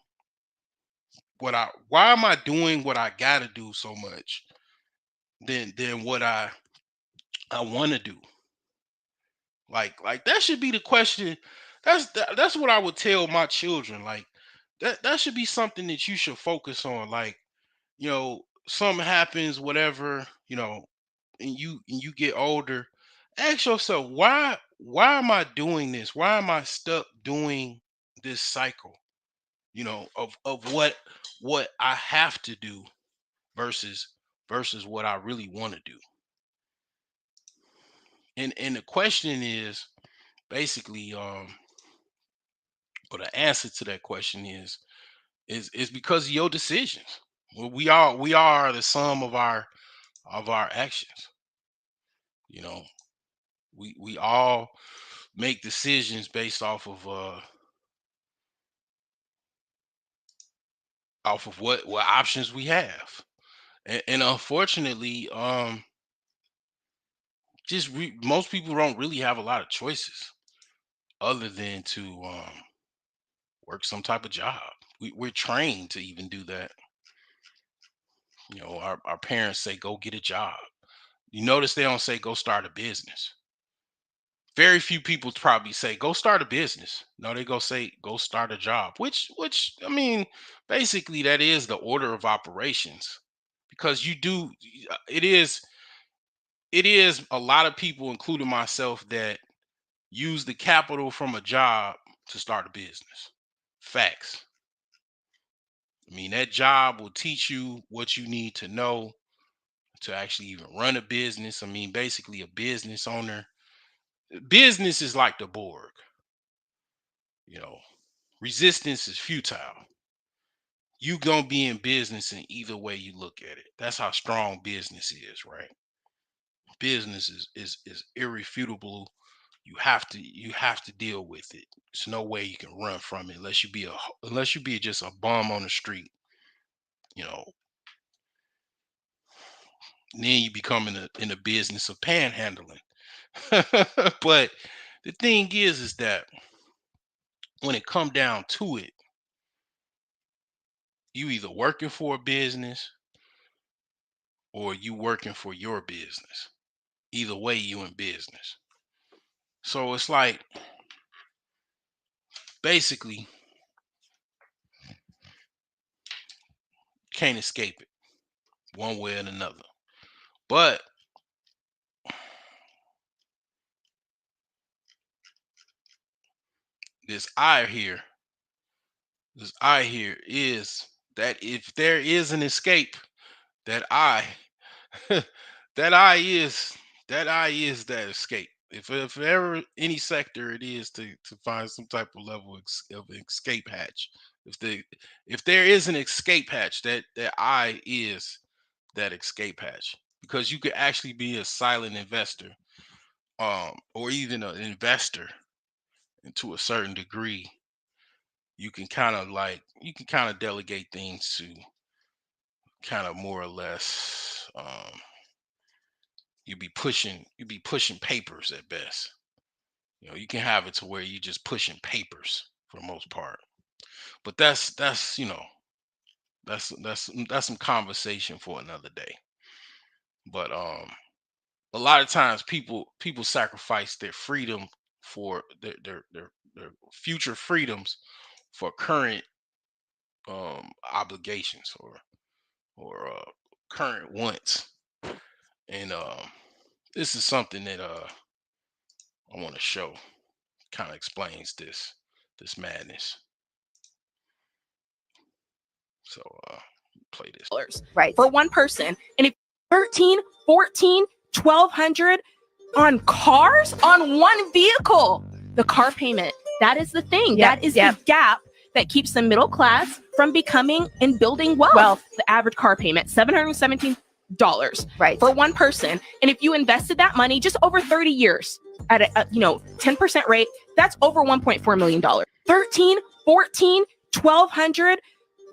what I gotta do so much? than what I want to do. Like that should be the question. That's what I would tell my children. Like that should be something that you should focus on. Like, something happens, whatever, and you get older, ask yourself, why am I doing this? Why am I stuck doing this cycle? Of what I have to do versus what I really want to do. And the question is basically, or the answer to that question is because of your decisions. Well, we are the sum of our actions. You know, we all make decisions based off of what options we have. And unfortunately, most people don't really have a lot of choices other than to work some type of job. We're trained to even do that. Our parents say go get a job. You notice they don't say go start a business. Very few people probably say go start a business. No, they say go start a job, which I mean, basically that is the order of operations, because it is a lot of people, including myself, that use the capital from a job to start a business. Facts. I mean, that job will teach you what you need to know to actually even run a business. I mean, basically a business owner. Business is like the Borg. Resistance is futile. You gonna be in business in either way you look at it. That's how strong business is, right? Business is irrefutable. You have to deal with it. There's no way you can run from it unless you be just a bum on the street. Then you become in the business of panhandling. But the thing is that when it come down to it, you either working for a business or you working for your business. Either way, you in business. So it's like, basically, can't escape it one way or another. But this I here is that if there is an escape, that I that I is that escape. If ever any sector it is to find some type of level of escape hatch. If there is an escape hatch, that I is that escape hatch, because you could actually be a silent investor, or even an investor, and to a certain degree. You can kind of delegate things to kind of more or less, you be pushing papers at best. You can have it to where you just pushing papers for the most part. But that's that's some conversation for another day. But a lot of times people sacrifice their freedom for their future freedoms for current obligations, or current wants. And this is something that I want to show, kind of explains this madness. So play this. Right. For one person. And if 13, 14, 1,200 on cars, on one vehicle, the car payment, that is the thing. Yep, that is the gap that keeps the middle class from becoming and building wealth. The average car payment, $717. Right. For one person. And if you invested that money just over 30 years at a 10% rate, that's over $1.4 million. 13, 14, 1,200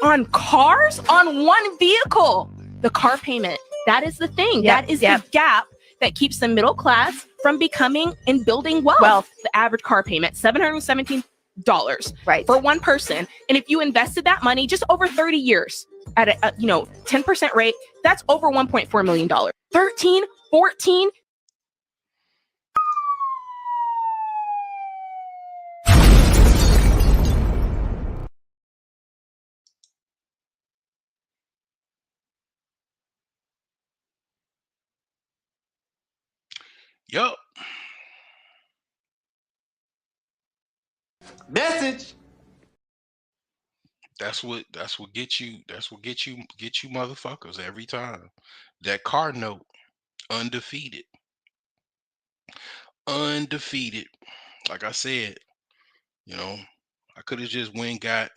on cars, on one vehicle, the car payment, that is the thing. That is the gap that keeps the middle class from becoming and building wealth. The average car payment, $717. Right. For one person. And if you invested that money just over 30 years at a 10% rate, that's over $1.4 million. 13, 14. Yup. Message. That's what get you motherfuckers every time. That car note, undefeated. Undefeated. Like I said, you know, I could have just went and got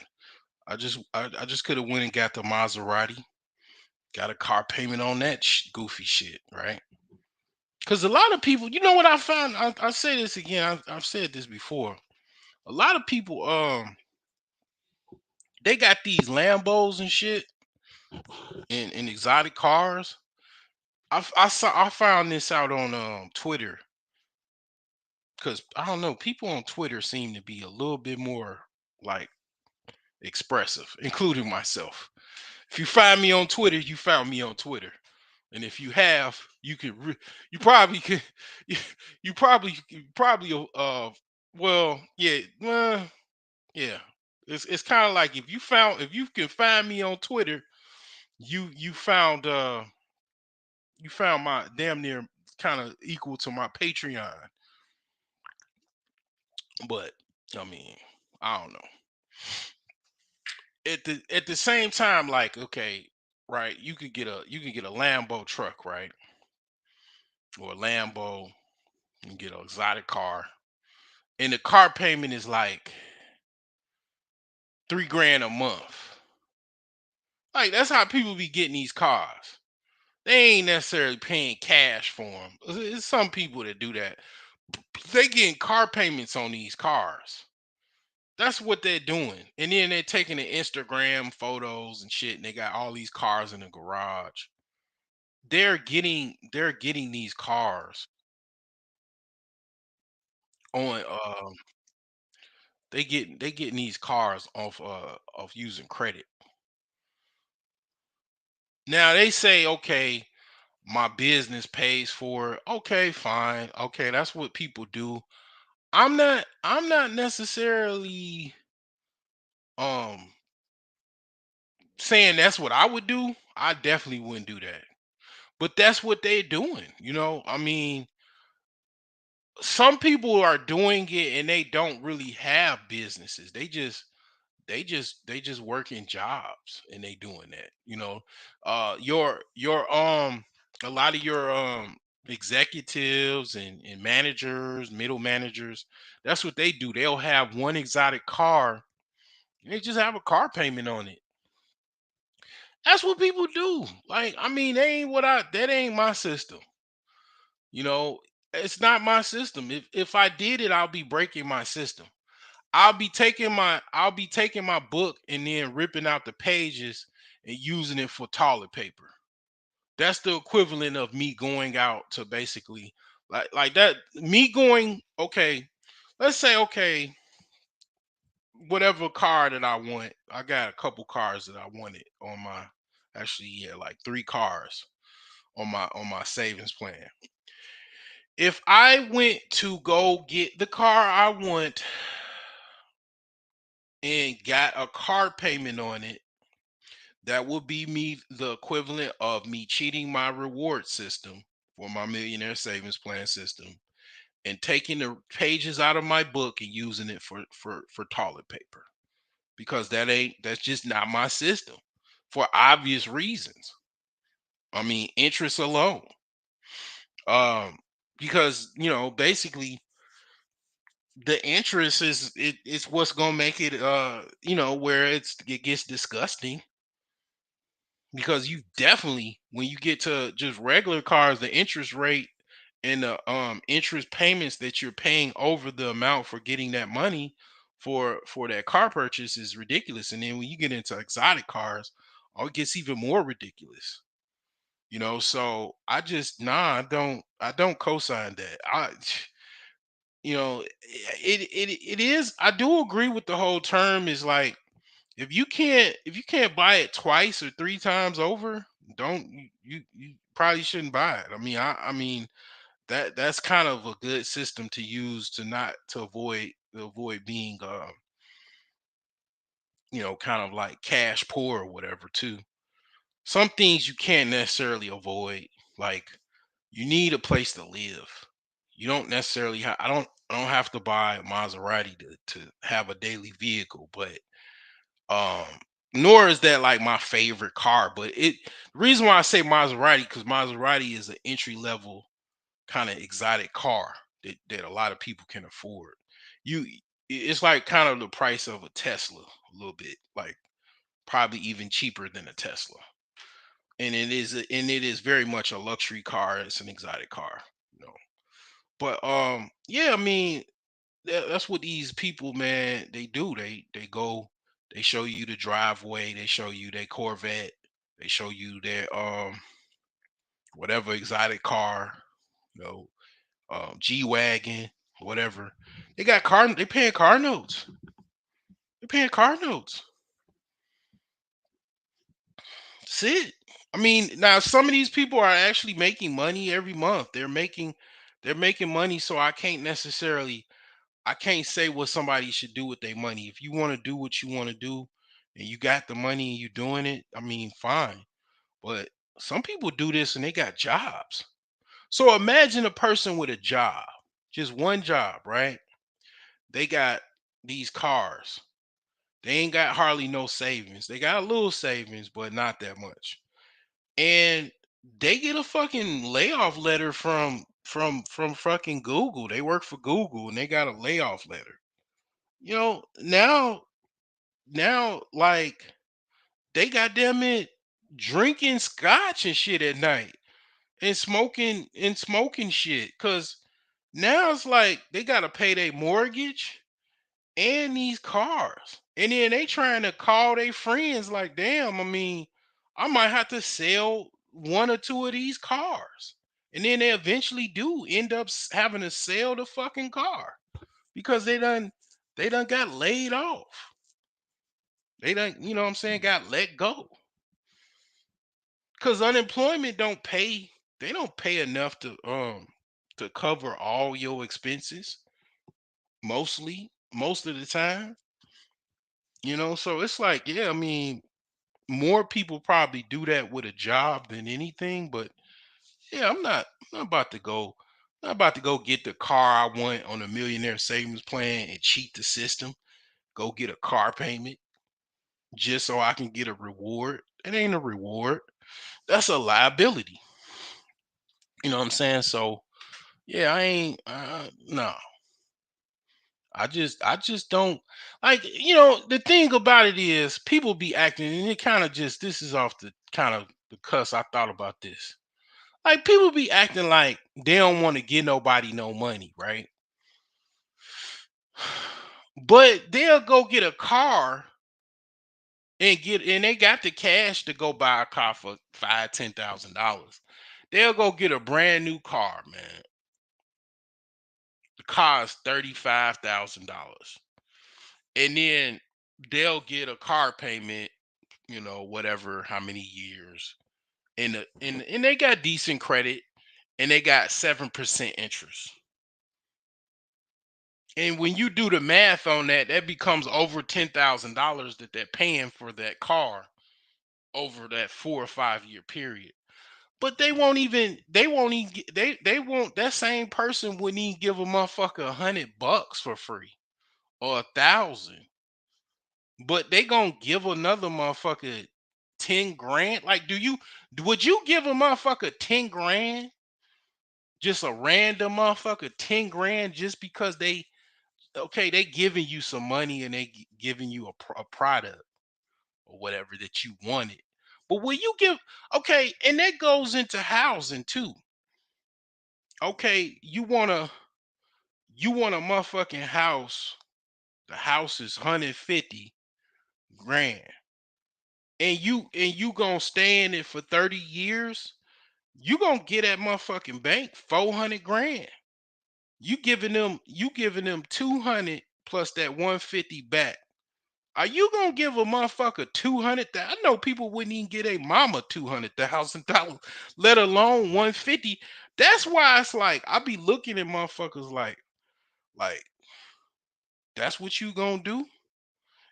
I just could have went and got the Maserati, got a car payment on that goofy shit, right? Because a lot of people, you know what I found? I say this again. I've said this before. A lot of people, they got these Lambos and shit in exotic cars. I found this out on Twitter because I don't know. People on Twitter seem to be a little bit more like expressive, including myself. If you find me on Twitter, you found me on Twitter. And if you have, you probably could, you probably well, yeah, yeah. It's kind of like if you can find me on Twitter, you found you found my damn near kind of equal to my Patreon. But I mean, I don't know. At the same time, like, okay, right, you could get a Lambo truck, right? Or a Lambo, and get an exotic car. And the car payment is like $3,000 a month. Like, that's how people be getting these cars. They ain't necessarily paying cash for them. There's some people that do that. They getting car payments on these cars. That's what they're doing. And then they're taking the Instagram photos and shit, and they got all these cars in the garage. They're getting these cars on they getting these cars off using credit. Now they say, okay, my business pays for it. Okay, fine. Okay, that's what people do. I'm not necessarily um saying that's what I would do. I definitely wouldn't do that. But that's what they're doing, you know? I mean, some people are doing it and they don't really have businesses. They just working jobs and they doing that, you know. Your a lot of your executives and managers, middle managers, that's what they do. They'll have one exotic car and they just have a car payment on it. That's what people do. Like, I mean, that ain't my system. You know, it's not my system. If I did it, I'll be breaking my system. I'll be taking my book and then ripping out the pages and using it for toilet paper. That's the equivalent of me going out to basically like that. Me going, okay, let's say, okay, whatever car that I want. I got a couple cars that I wanted on my, actually, yeah, like three cars on my savings plan. If I went to go get the car I want and got a car payment on it, that would be me, the equivalent of me cheating my reward system for my millionaire savings plan system and taking the pages out of my book and using it for toilet paper, because that's just not my system for obvious reasons. I mean, interest alone. Um, because, basically the interest is what's gonna make it, where it gets disgusting, because you definitely, when you get to just regular cars, the interest rate and the interest payments that you're paying over the amount for getting that money for that car purchase is ridiculous. And then when you get into exotic cars, oh, it gets even more ridiculous. So I don't co-sign that. It is, I do agree with the whole term is like, If you can't buy it twice or three times over, don't you probably shouldn't buy it. I mean that's kind of a good system to use to not to avoid being kind of like cash poor or whatever too. Some things you can't necessarily avoid, like you need a place to live. You don't necessarily I don't have to buy a Maserati to have a daily vehicle, but um nor is that like my favorite car. But the reason why I say Maserati, because Maserati is an entry level kind of exotic car that a lot of people can afford. It's like kind of the price of a Tesla a little bit, like probably even cheaper than a Tesla. And it is very much a luxury car. It's an exotic car, you know. But yeah, I mean that's what these people, man, they do. They go, they show you the driveway, they show you their Corvette, they show you their whatever exotic car, you know, G wagon, whatever. They paying car notes. They're paying car notes. That's it. I mean, now some of these people are actually making money every month. They're making money, so I can't say what somebody should do with their money. If you want to do what you want to do and you got the money and you doing it, I mean, fine. But some people do this and they got jobs. So imagine a person with a job, just one job, right? They got these cars. They ain't got hardly no savings. They got a little savings, but not that much. And they get a fucking layoff letter from fucking Google. They work for Google and they got a layoff letter. Now like they goddamn it drinking scotch and shit at night and smoking shit. Cause now it's like they gotta pay their mortgage and these cars. And then they trying to call their friends like, damn, I mean, I might have to sell one or two of these cars. And then they eventually do end up having to sell the fucking car because they done got laid off. They done, you know what I'm saying, got let go. Cause unemployment don't pay, they don't pay enough to cover all your expenses, most of the time. So it's like, yeah, I mean, more people probably do that with a job than anything. But yeah, I'm not about to go, not about to go get the car I want on a millionaire savings plan and cheat the system. Go get a car payment just so I can get a reward. It ain't a reward. That's a liability. You know what I'm saying? So yeah, I ain't no. I just don't like, the thing about it is people be acting, and it kind of just, this is off the kind of the cuss I thought about this. Like people be acting like they don't want to give nobody no money, right? But they'll go get a car and they got the cash to go buy a car for $5,000, $10,000. They'll go get a brand new car, man. The car is $35,000. And then they'll get a car payment, whatever, how many years. And they got decent credit and they got 7% interest. And when you do the math on that, that becomes over $10,000 that they're paying for that car over that 4 or 5 year period. But they won't, that same person wouldn't even give a motherfucker $100 for free or 1,000. But they gonna give another motherfucker 10 grand. Like, would you give a motherfucker 10 grand? Just a random motherfucker 10 grand just because they giving you some money and giving you a product or whatever that you wanted. But will you give, okay, and that goes into housing too. Okay, you want a motherfucking house. The house is 150 grand. And you gonna stay in it for 30 years, you gonna get that motherfucking bank 400 grand. You giving them 200 plus that 150 back Are you gonna give a motherfucker 200? I know people wouldn't even get a mama $200,000, let alone 150. That's why it's like I be looking at motherfuckers like that's what you gonna do?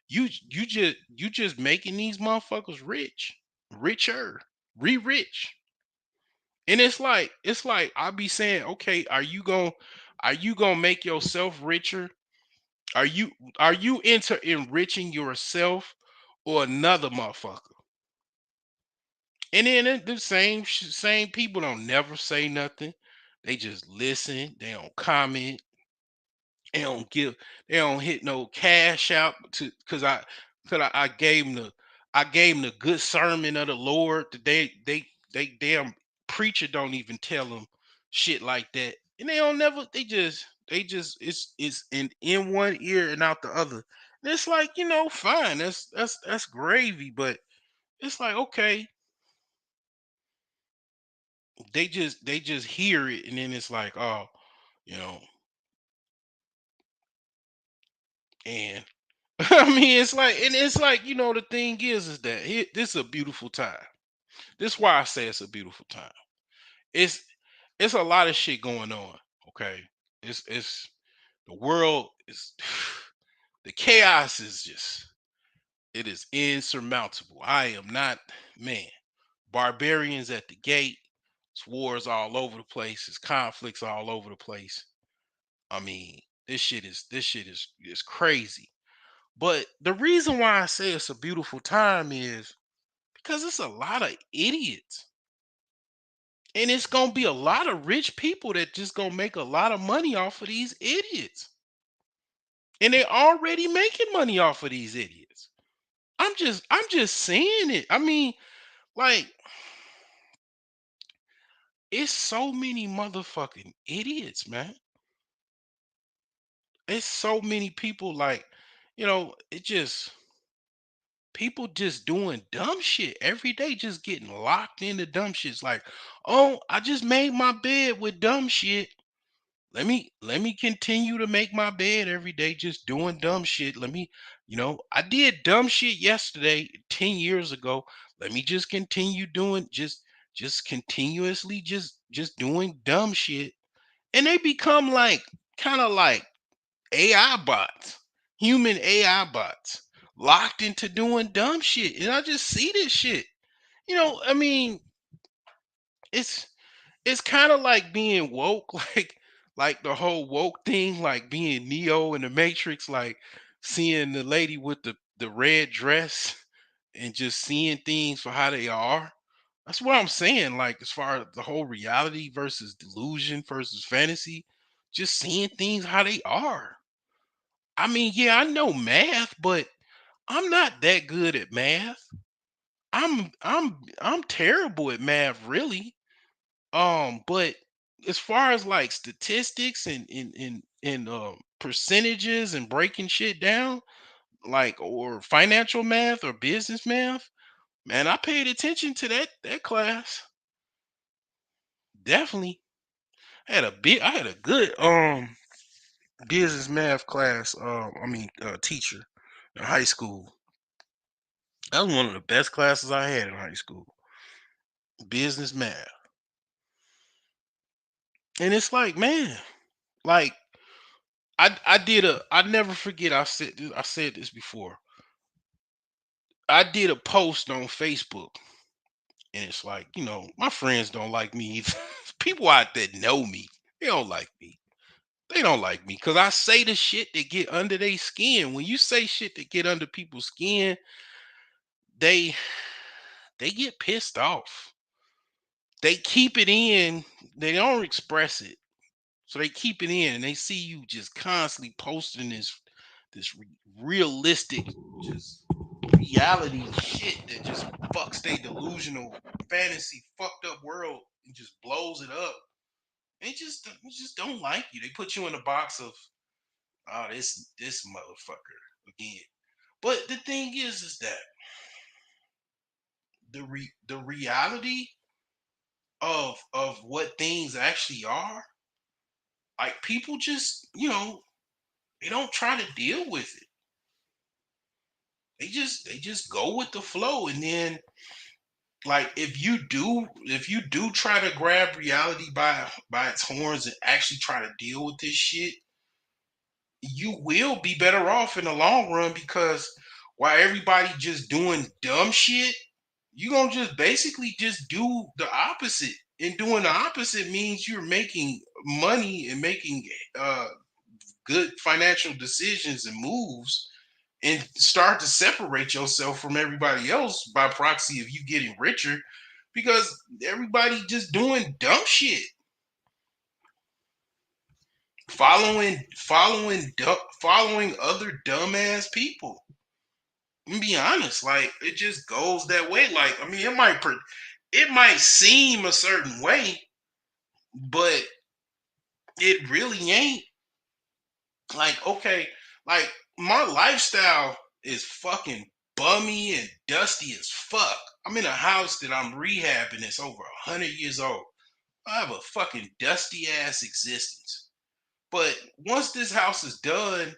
You just making these motherfuckers rich, richer, rich. And it's like I be saying, okay, are you gonna make yourself richer? Are you are you into enriching yourself or another motherfucker? And then the same people don't never say nothing. They just listen. They don't comment. They don't give. They don't hit no cash out to because I gave them the good sermon of the Lord. That they damn preacher don't even tell them shit like that, and they don't never. They just it's in one ear and out the other. And it's like, fine. That's gravy, but it's like, okay, they just hear it, and then it's like, oh, you know, and I mean, it's like, the thing is that this is a beautiful time. This is why I say it's a beautiful time. It's it's a lot of shit going on. Okay, it's the world is the chaos is just it is insurmountable. I am not man. Barbarians at the gate. It's wars all over the place. It's conflicts all over the place. I mean, this shit is crazy. But the reason why I say it's a beautiful time is because it's a lot of idiots. And it's gonna be a lot of rich people that just gonna make a lot of money off of these idiots. And they're already making money off of these idiots. I'm just saying it. I mean, like, it's so many motherfucking idiots, man. It's so many people like, it just people just doing dumb shit every day, just getting locked into dumb shit. It's like, oh, I just made my bed with dumb shit. Let me continue to make my bed every day, just doing dumb shit. I did dumb shit yesterday, 10 years ago. Let me just continue doing just continuously just doing dumb shit. And they become like kind of like AI bots, human AI bots, locked into doing dumb shit. And I just see this shit. I mean, it's it's kind of like being woke, like the whole woke thing, like being Neo in the Matrix, like seeing the lady with the red dress and just seeing things for how they are. That's what I'm saying. Like, as far as the whole reality versus delusion versus fantasy, just seeing things how they are. I mean, yeah, I know math, but I'm not that good at math. I'm terrible at math, really. But as far as like statistics and percentages and breaking shit down, like, or financial math or business math, man, I paid attention to that class. Definitely. I had a good business math class, teacher in high school. That was one of the best classes I had in high school. Business math. And it's like, man, like I never forget, I said this before. I did a post on Facebook, and it's like, my friends don't like me either. People out there know me. They don't like me. They don't like me because I say the shit that get under their skin. When you say shit that get under people's skin, they they get pissed off. They keep it in. They don't express it. So they keep it in, and they see you just constantly posting this realistic, just reality shit that just fucks their delusional fantasy fucked up world and just blows it up. They just don't like you. They put you in the box of, oh, this motherfucker again. But the thing is that the reality of what things actually are, like, people just, they don't try to deal with it. They just go with the flow, and then like if you do try to grab reality by its horns and actually try to deal with this shit, you will be better off in the long run, because while everybody just doing dumb shit, you gonna just basically just do the opposite. And doing the opposite means you're making money and making uh good financial decisions and moves, and start to separate yourself from everybody else by proxy of you getting richer, because everybody just doing dumb shit, following other dumbass people. I'm be honest, like it just goes that way. Like I mean, it might seem a certain way, but it really ain't. Like okay, like my lifestyle is fucking bummy and dusty as fuck. I'm in a house that I'm rehabbing that's over 100 years old. I have a fucking dusty ass existence. But once this house is done,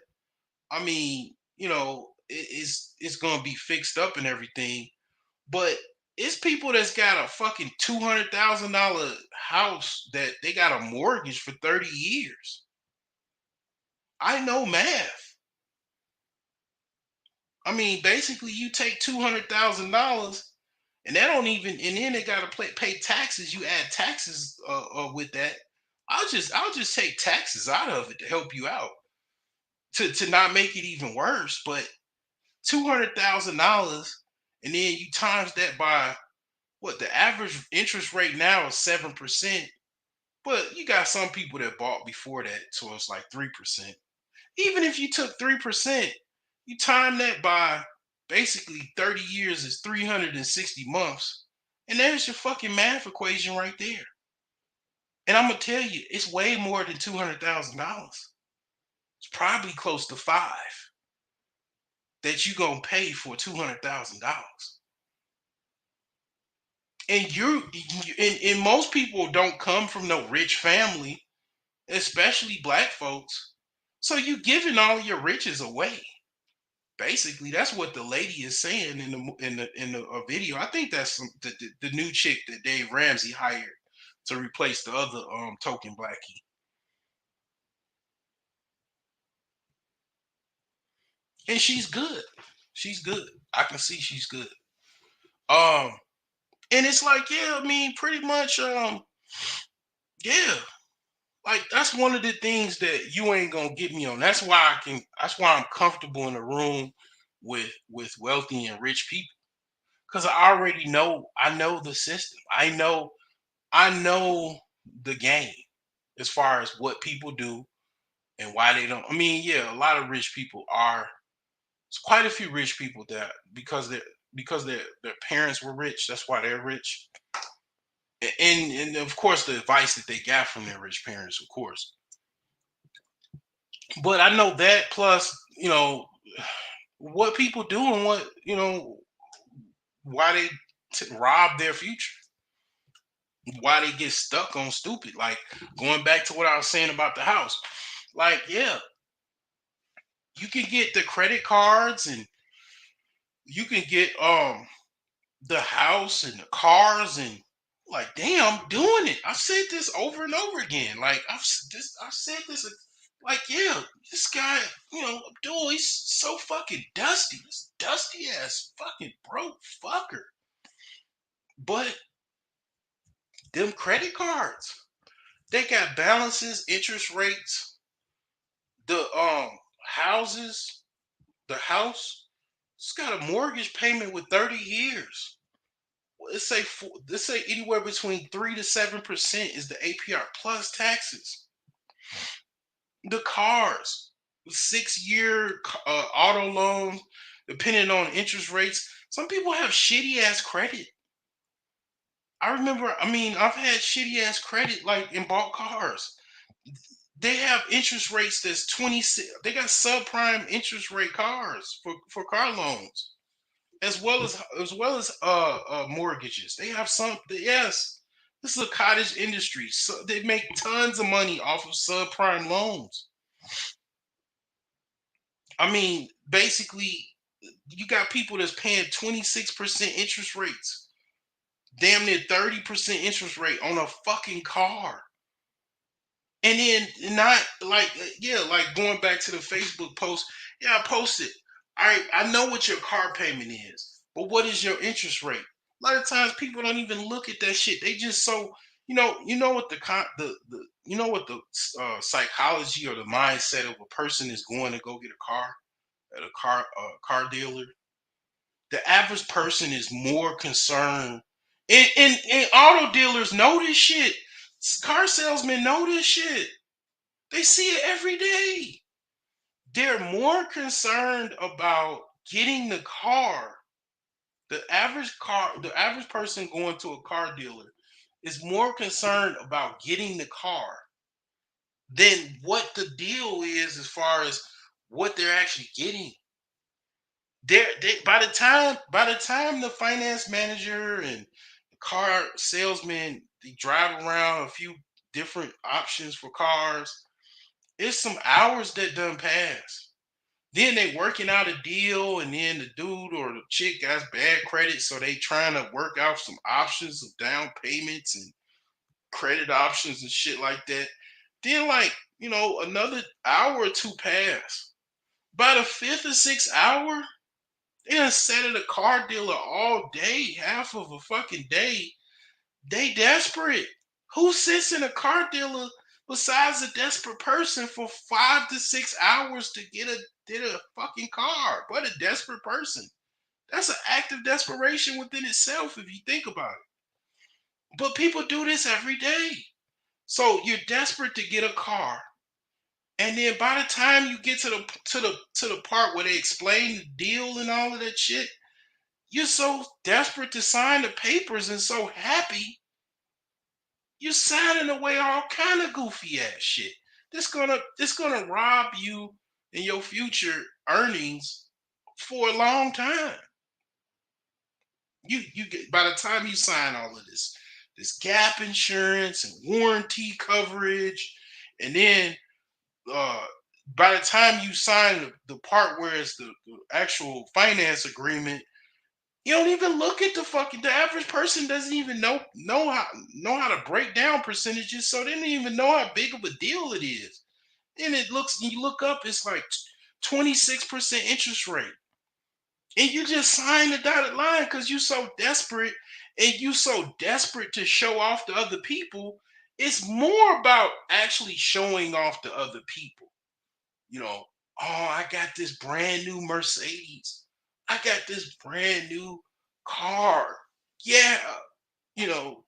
I mean, it's gonna be fixed up and everything. But it's people that's got a fucking $200,000 house that they got a mortgage for 30 years. I know math. I mean, basically, you take $200,000, and they don't even, and then they gotta pay taxes. You add taxes with that. I'll just take taxes out of it to help you out, to not make it even worse. But $200,000, and then you times that by what the average interest rate now is 7%. But you got some people that bought before that, so it's like 3%. Even if you took 3%, you time that by basically 30 years is 360 months. And there's your fucking math equation right there. And I'm gonna tell you, it's way more than $200,000. It's probably close to five that you gonna pay for $200,000. And and most people don't come from no rich family, especially black folks. So you giving all your riches away. Basically, that's what the lady is saying in the video. I think that's the new chick that Dave Ramsey hired to replace the other token blackie. And she's good. She's good. I can see she's good. Um, and it's like, yeah, I mean, pretty much, yeah, like that's one of the things that you ain't gonna get me on. That's why I'm comfortable in a room with wealthy and rich people, because I know the system. I know the game as far as what people do and why they don't. I mean, yeah, a lot of rich people are. It's quite a few rich people that because their parents were rich. That's why they're rich. And of course the advice that they got from their rich parents, of course. But I know that plus, what people do and what why they rob their future, why they get stuck on stupid. Like going back to what I was saying about the house. Like, yeah, you can get the credit cards and you can get the house and the cars and like, damn, I'm doing it. I've said this over and over again. Like I've said this like, yeah, this guy, Abdul, he's so fucking dusty. This dusty ass fucking broke fucker. But them credit cards, they got balances, interest rates, the houses, the house, it's got a mortgage payment with 30 years. Let's say anywhere between 3 to 7% is the APR plus taxes. The cars, 6 year auto loans, depending on interest rates. Some people have shitty ass credit. I remember, I mean, I've had shitty ass credit like in bought cars. They have interest rates that's 26. They got subprime interest rate cars for car loans, as well as mortgages. They have some. Yes, this is a cottage industry, so they make tons of money off of subprime loans. I mean, basically, You got people that's paying 26% interest rates, damn near 30% interest rate on a fucking car. And then not like yeah, like going back to the Facebook post. Yeah, I posted. I know what your car payment is, but what is your interest rate? A lot of times people don't even look at that shit. They just so you know what the you know what the psychology or the mindset of a person is going to go get a car at a car dealer. The average person is more concerned, and auto dealers know this shit. Car salesmen know this shit. They see it every day. They're more concerned about getting the car. The average person going to a car dealer is more concerned about getting the car than what the deal is as far as what they're actually getting. By the time the finance manager and the car salesman they drive around a few different options for cars, it's some hours that done pass. Then they working out a deal, and then the dude or the chick got bad credit, so they trying to work out some options of down payments and credit options and shit like that. Then another hour or two pass. By the fifth or sixth hour, they done sat at a car dealer all day, half of a fucking day. They desperate. Who sits in a car dealer besides a desperate person for 5 to 6 hours to get a fucking car? But a desperate person. That's an act of desperation within itself if you think about it. But people do this every day. So you're desperate to get a car. And then by the time you get to the part where they explain the deal and all of that shit, you're so desperate to sign the papers and so happy you're signing away all kind of goofy ass shit. This gonna rob you in your future earnings for a long time. You get by the time you sign all of this gap insurance and warranty coverage, and then uh by the time you sign the part where it's the actual finance agreement, you don't even look at the average person doesn't even know how to break down percentages, so they don't even know how big of a deal it is. And you look up, it's like 26% interest rate. And you just sign the dotted line because you so desperate to show off to other people. It's more about actually showing off to other people. You know, oh, I got this brand new Mercedes. I got this brand new car. Yeah, you know,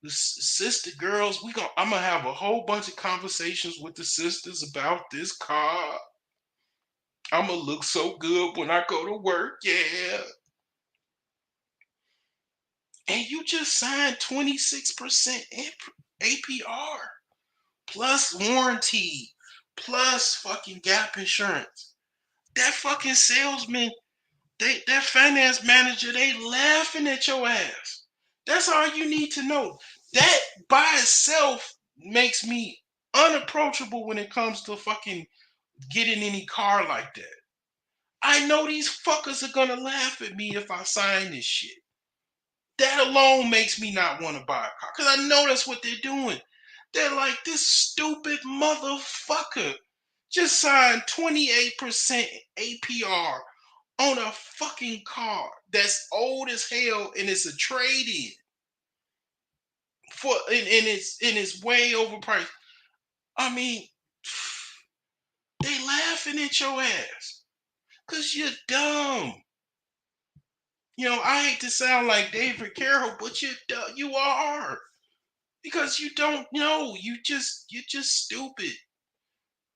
the sister girls, I'm gonna have a whole bunch of conversations with the sisters about this car. I'm gonna look so good when I go to work. Yeah. And you just signed 26% APR plus warranty plus fucking gap insurance. That fucking salesman, that finance manager, they laughing at your ass. That's all you need to know. That by itself makes me unapproachable when it comes to fucking getting any car like that. I know these fuckers are gonna laugh at me if I sign this shit. That alone makes me not want to buy a car because I know that's what they're doing. They're like, this stupid motherfucker just signed 28% APR on a fucking car that's old as hell and it's a trade-in and it's way overpriced. I mean, they laughing at your ass because you're dumb. You know, I hate to sound like David Carroll, but you are. Because you don't know. You're just stupid.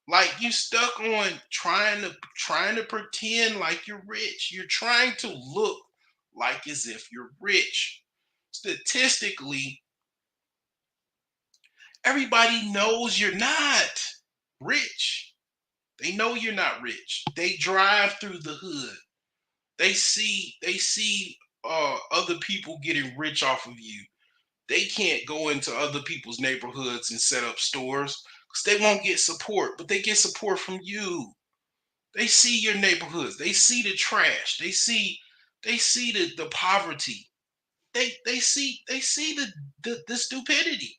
Like you stuck on trying to pretend like you're rich. You're trying to look like as if you're rich. Statistically, everybody knows you're not rich. They know you're not rich. They drive through the hood. They see other people getting rich off of you. They can't go into other people's neighborhoods and set up stores because they won't get support, but they get support from you. They see your neighborhoods. They see the trash. They see the poverty. They see the stupidity.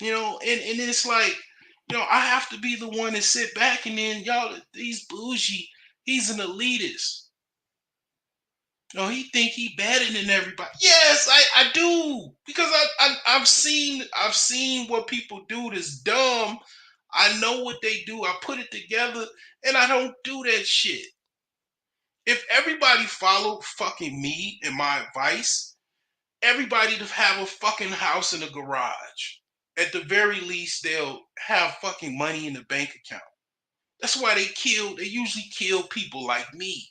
You know, and it's like, you know, I have to be the one to sit back and then y'all, these bougie, he's an elitist. No, he think he better than everybody. Yes, I do, because I've seen what people do that's dumb. I know what they do. I put it together, and I don't do that shit. If everybody followed fucking me and my advice, everybody to have a fucking house in a garage. At the very least, they'll have fucking money in the bank account. That's why they usually kill people like me.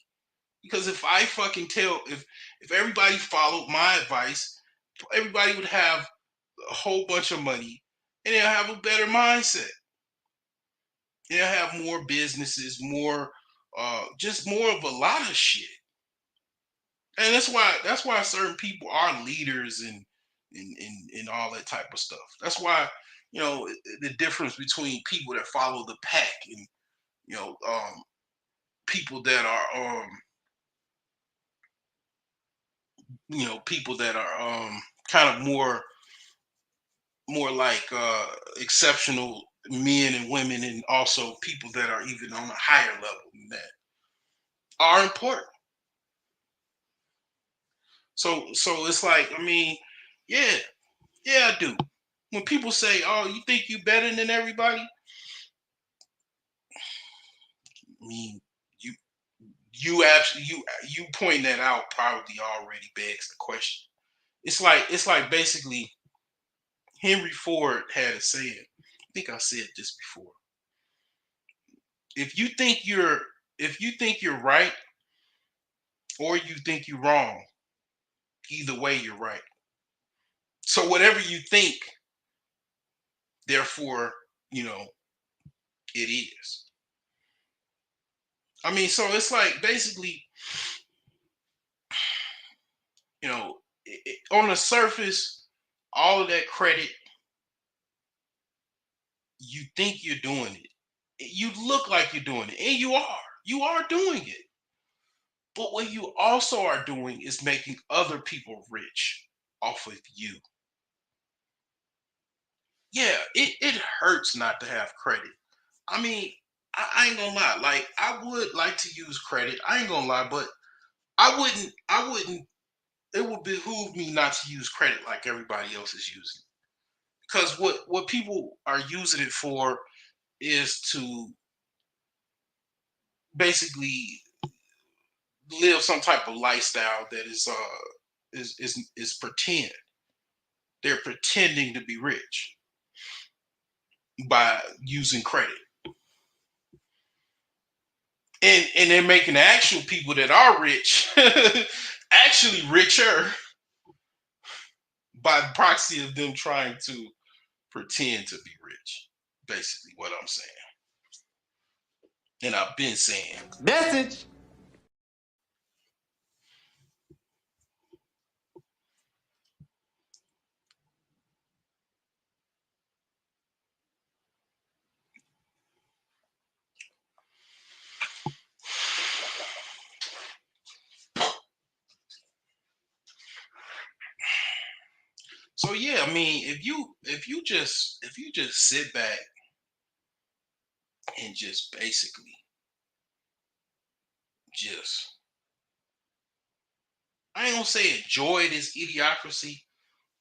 Because if I fucking if everybody followed my advice, everybody would have a whole bunch of money and they'll have a better mindset. They'll have more businesses, more just more of a lot of shit. And that's why certain people are leaders and all that type of stuff. That's why, you know, the difference between people that follow the pack and, you know, people that are people that are kind of more like exceptional men and women, and also people that are even on a higher level than that are important. So it's like, I mean, yeah, yeah, I do. When people say, "Oh, you think you better than everybody?" I mean, you you point that out probably already begs the question. It's like basically Henry Ford had a saying. I think I said this before. If you think you're if you think you're right or you think you're wrong, either way you're right. So whatever you think, therefore, you know, it is. I mean, so it's like basically, you know, on the surface, all of that credit, you think you're doing it. You look like you're doing it, and you are. You are doing it. But what you also are doing is making other people rich off of you. Yeah, it hurts not to have credit. I mean, I ain't gonna lie. Like, I would like to use credit. I ain't gonna lie, but I wouldn't. It would behoove me not to use credit like everybody else is using. Because what people are using it for is to basically live some type of lifestyle that is pretend. They're pretending to be rich by using credit. And they're making the actual people that are rich actually richer by proxy of them trying to pretend to be rich. Basically, what I'm saying, and I've been saying. Message. So yeah, I mean, if you just sit back and just basically just, I ain't gonna say enjoy this idiocracy,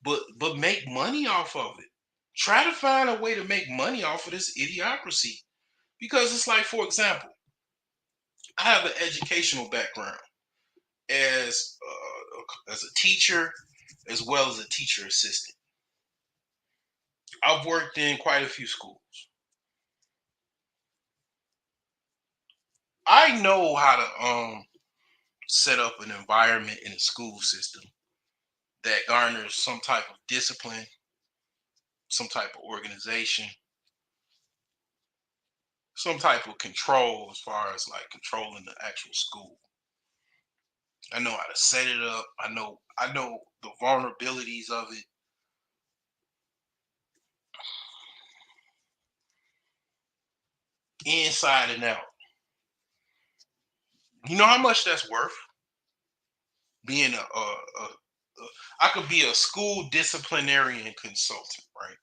but make money off of it. Try to find a way to make money off of this idiocracy, because it's like, for example, I have an educational background as a teacher as well as a teacher assistant. I've worked in quite a few schools. I know how to set up an environment in a school system that garners some type of discipline, some type of organization, some type of control as far as like controlling the actual school. I know how to set it up. I know the vulnerabilities of it. inside and out. You know how much that's worth? Being I could be a school disciplinarian consultant, right?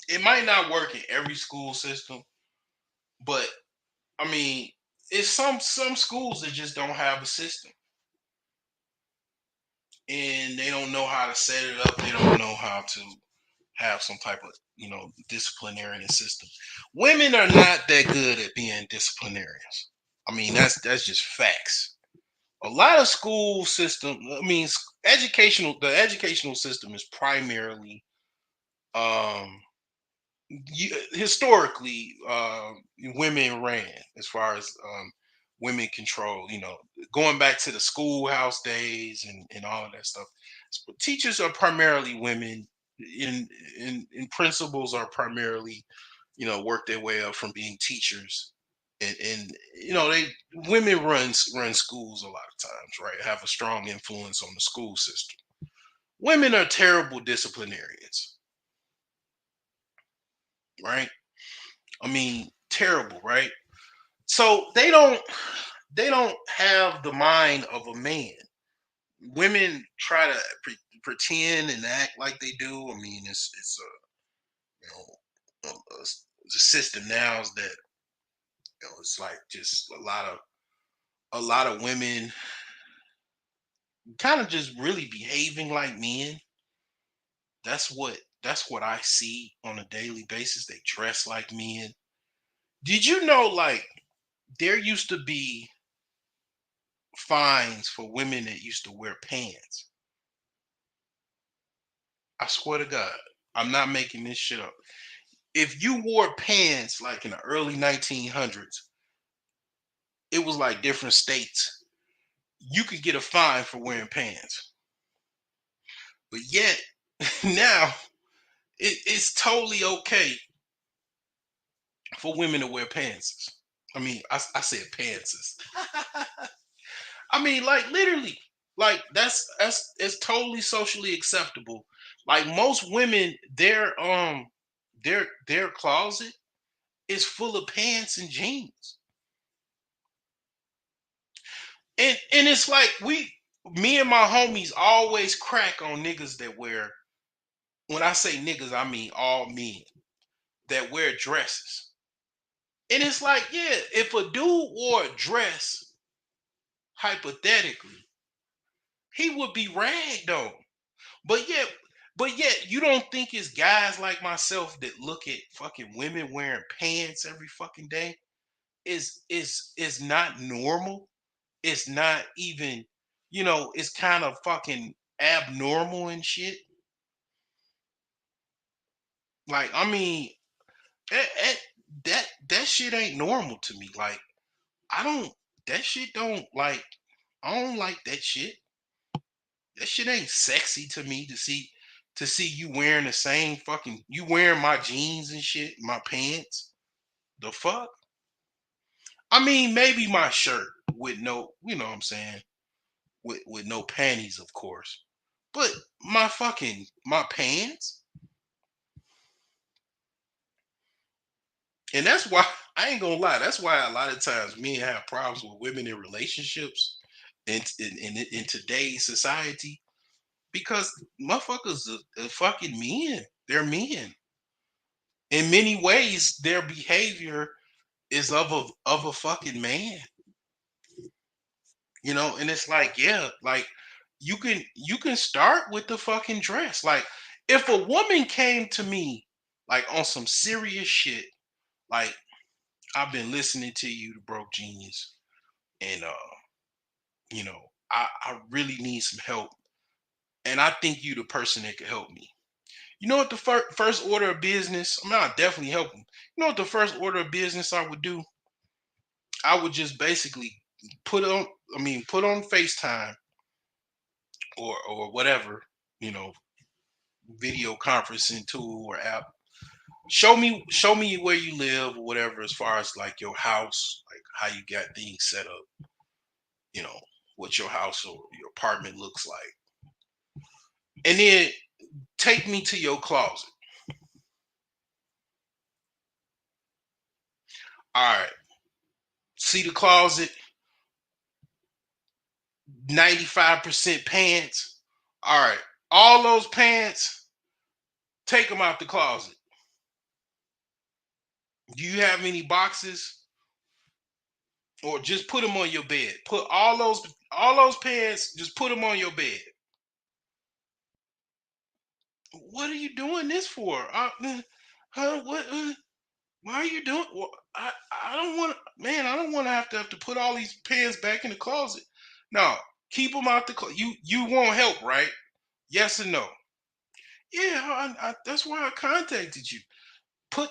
It might not work in every school system, but I mean, it's some schools that just don't have a system, and they don't know how to set it up. They don't know how to have some type of disciplinarian system. Women are not that good at being disciplinarians. I mean, that's just facts. A lot of school system, I mean, the educational system is primarily um historically women ran as far as women control, going back to the schoolhouse days and all of that stuff. Teachers are primarily women, in in principals are primarily, work their way up from being teachers, and they women run schools a lot of times, right? Have a strong influence on the school system. Women are terrible disciplinarians, right? I mean, terrible, right? So they don't have the mind of a man. Women try to pretend and act like they do. I mean, it's a system now is that it's like just a lot of women kind of just really behaving like men. That's what I see on a daily basis. They dress like men. Did you know, like, there used to be fines for women that used to wear pants? I swear to God, I'm not making this shit up. If you wore pants like in the early 1900s, it was like different states. You could get a fine for wearing pants. But yet, now it's totally okay for women to wear pants. I mean, I said pants. I mean, like, literally, like, that's it's totally socially acceptable. Like, most women, their closet is full of pants and jeans, and it's like me and my homies always crack on niggas that wear. When I say niggas, I mean all men that wear dresses. And it's like, yeah, if a dude wore a dress, hypothetically, he would be ragged on. But yet, you don't think it's guys like myself that look at fucking women wearing pants every fucking day is not normal. It's not even, it's kind of fucking abnormal and shit. Like, I mean, that shit ain't normal to me. Like, I don't that shit don't like I don't like that shit. That shit ain't sexy to me to see you wearing the same fucking you wearing my jeans and shit, my pants. The fuck? I mean, maybe my shirt with no, what I'm saying, with no panties, of course. But my pants, and that's why I ain't gonna lie. That's why a lot of times men have problems with women in relationships in today's society, because motherfuckers are fucking men. They're men. In many ways, their behavior is of a fucking man. And it's like, yeah, like, you can start with the fucking dress. Like, if a woman came to me like on some serious shit, like, I've been listening to you, the broke genius, and you know, I really need some help, and I think you the person that could help me. You know what the first order of business? I mean, I'll definitely help them. You know what the first order of business I would do? I would just basically put on, put on FaceTime or whatever, you know, video conferencing tool or app. Show me where you live or whatever, as far as like your house, like how you got things set up, you know, what your house or your apartment looks like. and then take me to your closet. All right. See the closet, 95% pants. All right. All those pants, take them out the closet. Do you have any boxes? Or just put them on your bed. Put all those pants, just put them on your bed. What are you doing this for? Huh? What? Why are you doing? Well, I don't want to, man. I don't want to have to put all these pants back in the closet. No, keep them out the closet. You won't help, right? Yes or no? Yeah, that's why I contacted you.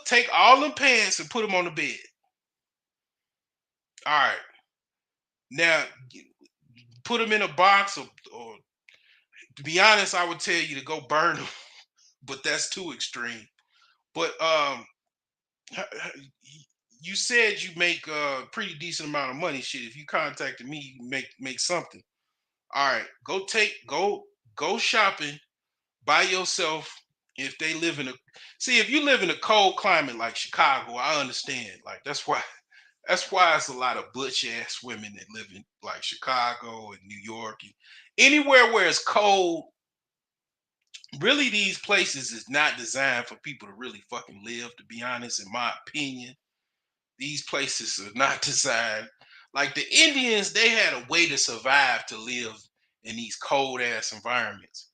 Take all them pants and put them on the bed. All right. Now put them in a box, or to be honest, I would tell you to go burn them, but that's too extreme. But you said you make a pretty decent amount of money. Shit, if you contacted me, you make something. All right, go shopping by yourself. If you live in a cold climate like Chicago, I understand. Like that's why it's a lot of butch ass women that live in like Chicago and New York and anywhere where it's cold. Really, these places is not designed for people to really fucking live, to be honest, in my opinion. These places are not designed. Like the Indians, they had a way to survive to live in these cold ass environments.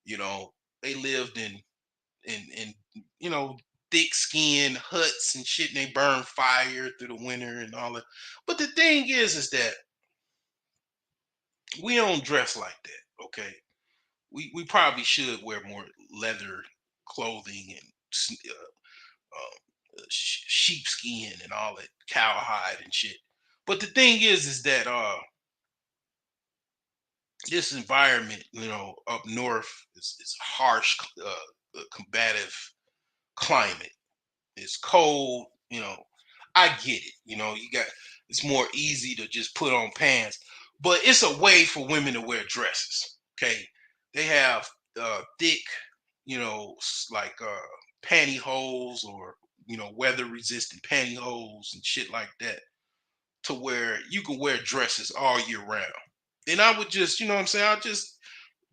You know, they lived in thick skinned huts and shit, and they burn fire through the winter and all that. But the thing is that we don't dress like that, okay? We probably should wear more leather clothing and sheepskin and all that cowhide and shit. But the thing is that this environment, up north is a harsh, combative climate. It's cold. I get it. It's more easy to just put on pants, but it's a way for women to wear dresses. Okay, they have thick, like pantyhose, or weather resistant pantyhose and shit like that, to where you can wear dresses all year round. And I would just, you know what I'm saying, I'll just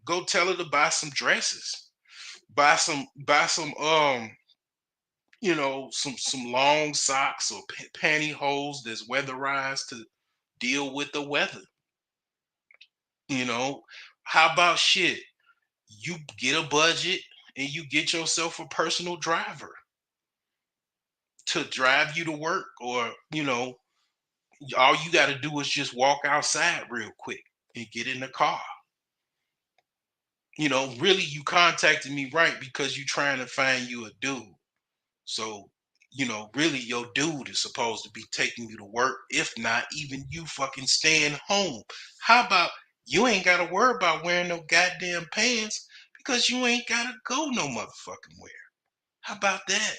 go tell her to buy some dresses, buy some some long socks or pantyhose that's weatherized to deal with the weather. You know, how about shit? You get a budget and you get yourself a personal driver to drive you to work, or all you got to do is just walk outside real quick and get in the car. Really, you contacted me, right, because you trying to find you a dude. So, really, your dude is supposed to be taking you to work. If not, even you fucking staying home. How about you ain't got to worry about wearing no goddamn pants because you ain't got to go no motherfucking where? How about that?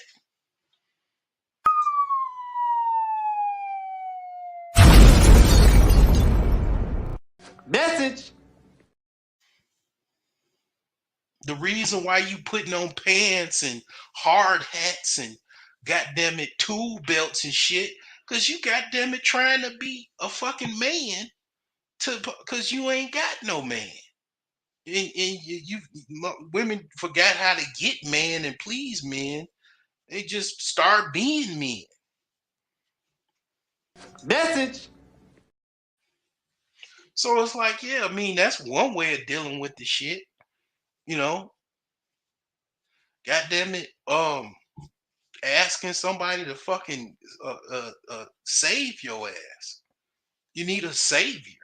Message. The reason why you putting on pants and hard hats and goddamn it tool belts and shit, because you goddamn it trying to be a fucking man, because you ain't got no man. And women forgot how to get man and please men. They just start being men. Message. So it's like, yeah, I mean, that's one way of dealing with the shit. Goddamn it, asking somebody to fucking save your ass. You need a savior.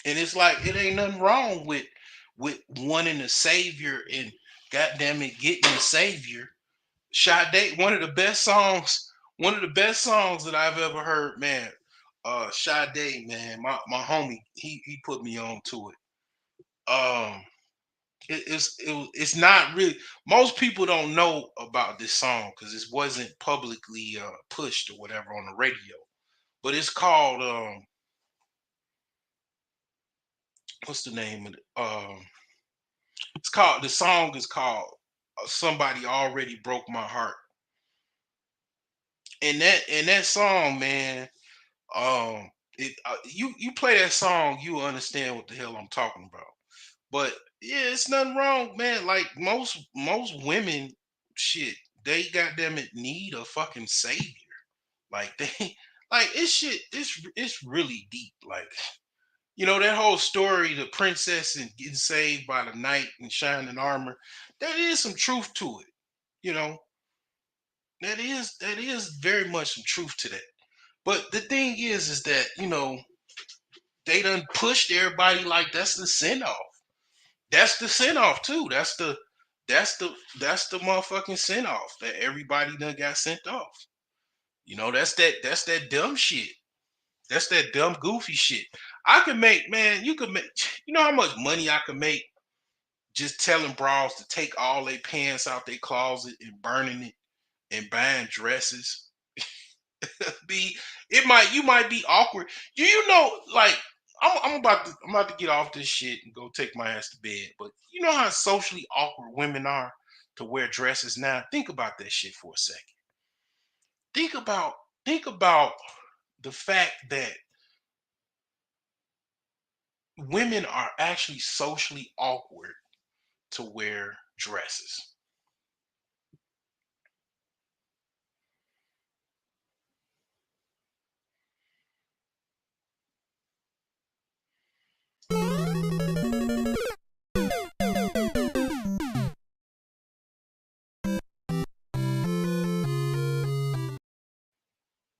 And it's like it ain't nothing wrong with wanting a savior and goddamn it getting a savior. Sade, one of the best songs that I've ever heard, man. Sade, man, my homie, he put me on to it. It's not really, most people don't know about this song because it wasn't publicly pushed or whatever on the radio. But it's called what's the name of it? It's called, the song is called Somebody Already Broke My Heart. And that song, man, you play that song, you will understand what the hell I'm talking about. But yeah, it's nothing wrong, man. Like most women, shit, they goddamn it need a fucking savior. Like they like it's shit. It's really deep. Like that whole story, the princess and getting saved by the knight and shining armor. There is some truth to it. You know that is very much some truth to that. But the thing is that they done pushed everybody like that's the send off. That's the send off too. That's the motherfucking send off that everybody done got sent off. That's that dumb shit. That's that dumb goofy shit. I can make, man, you could make, how much money I could make just telling bras to take all their pants out their closet and burning it and buying dresses. Be you might be awkward. Like I'm about to get off this shit and go take my ass to bed. But you know how socially awkward women are to wear dresses now? Think about that shit for a second. Think about the fact that women are actually socially awkward to wear dresses.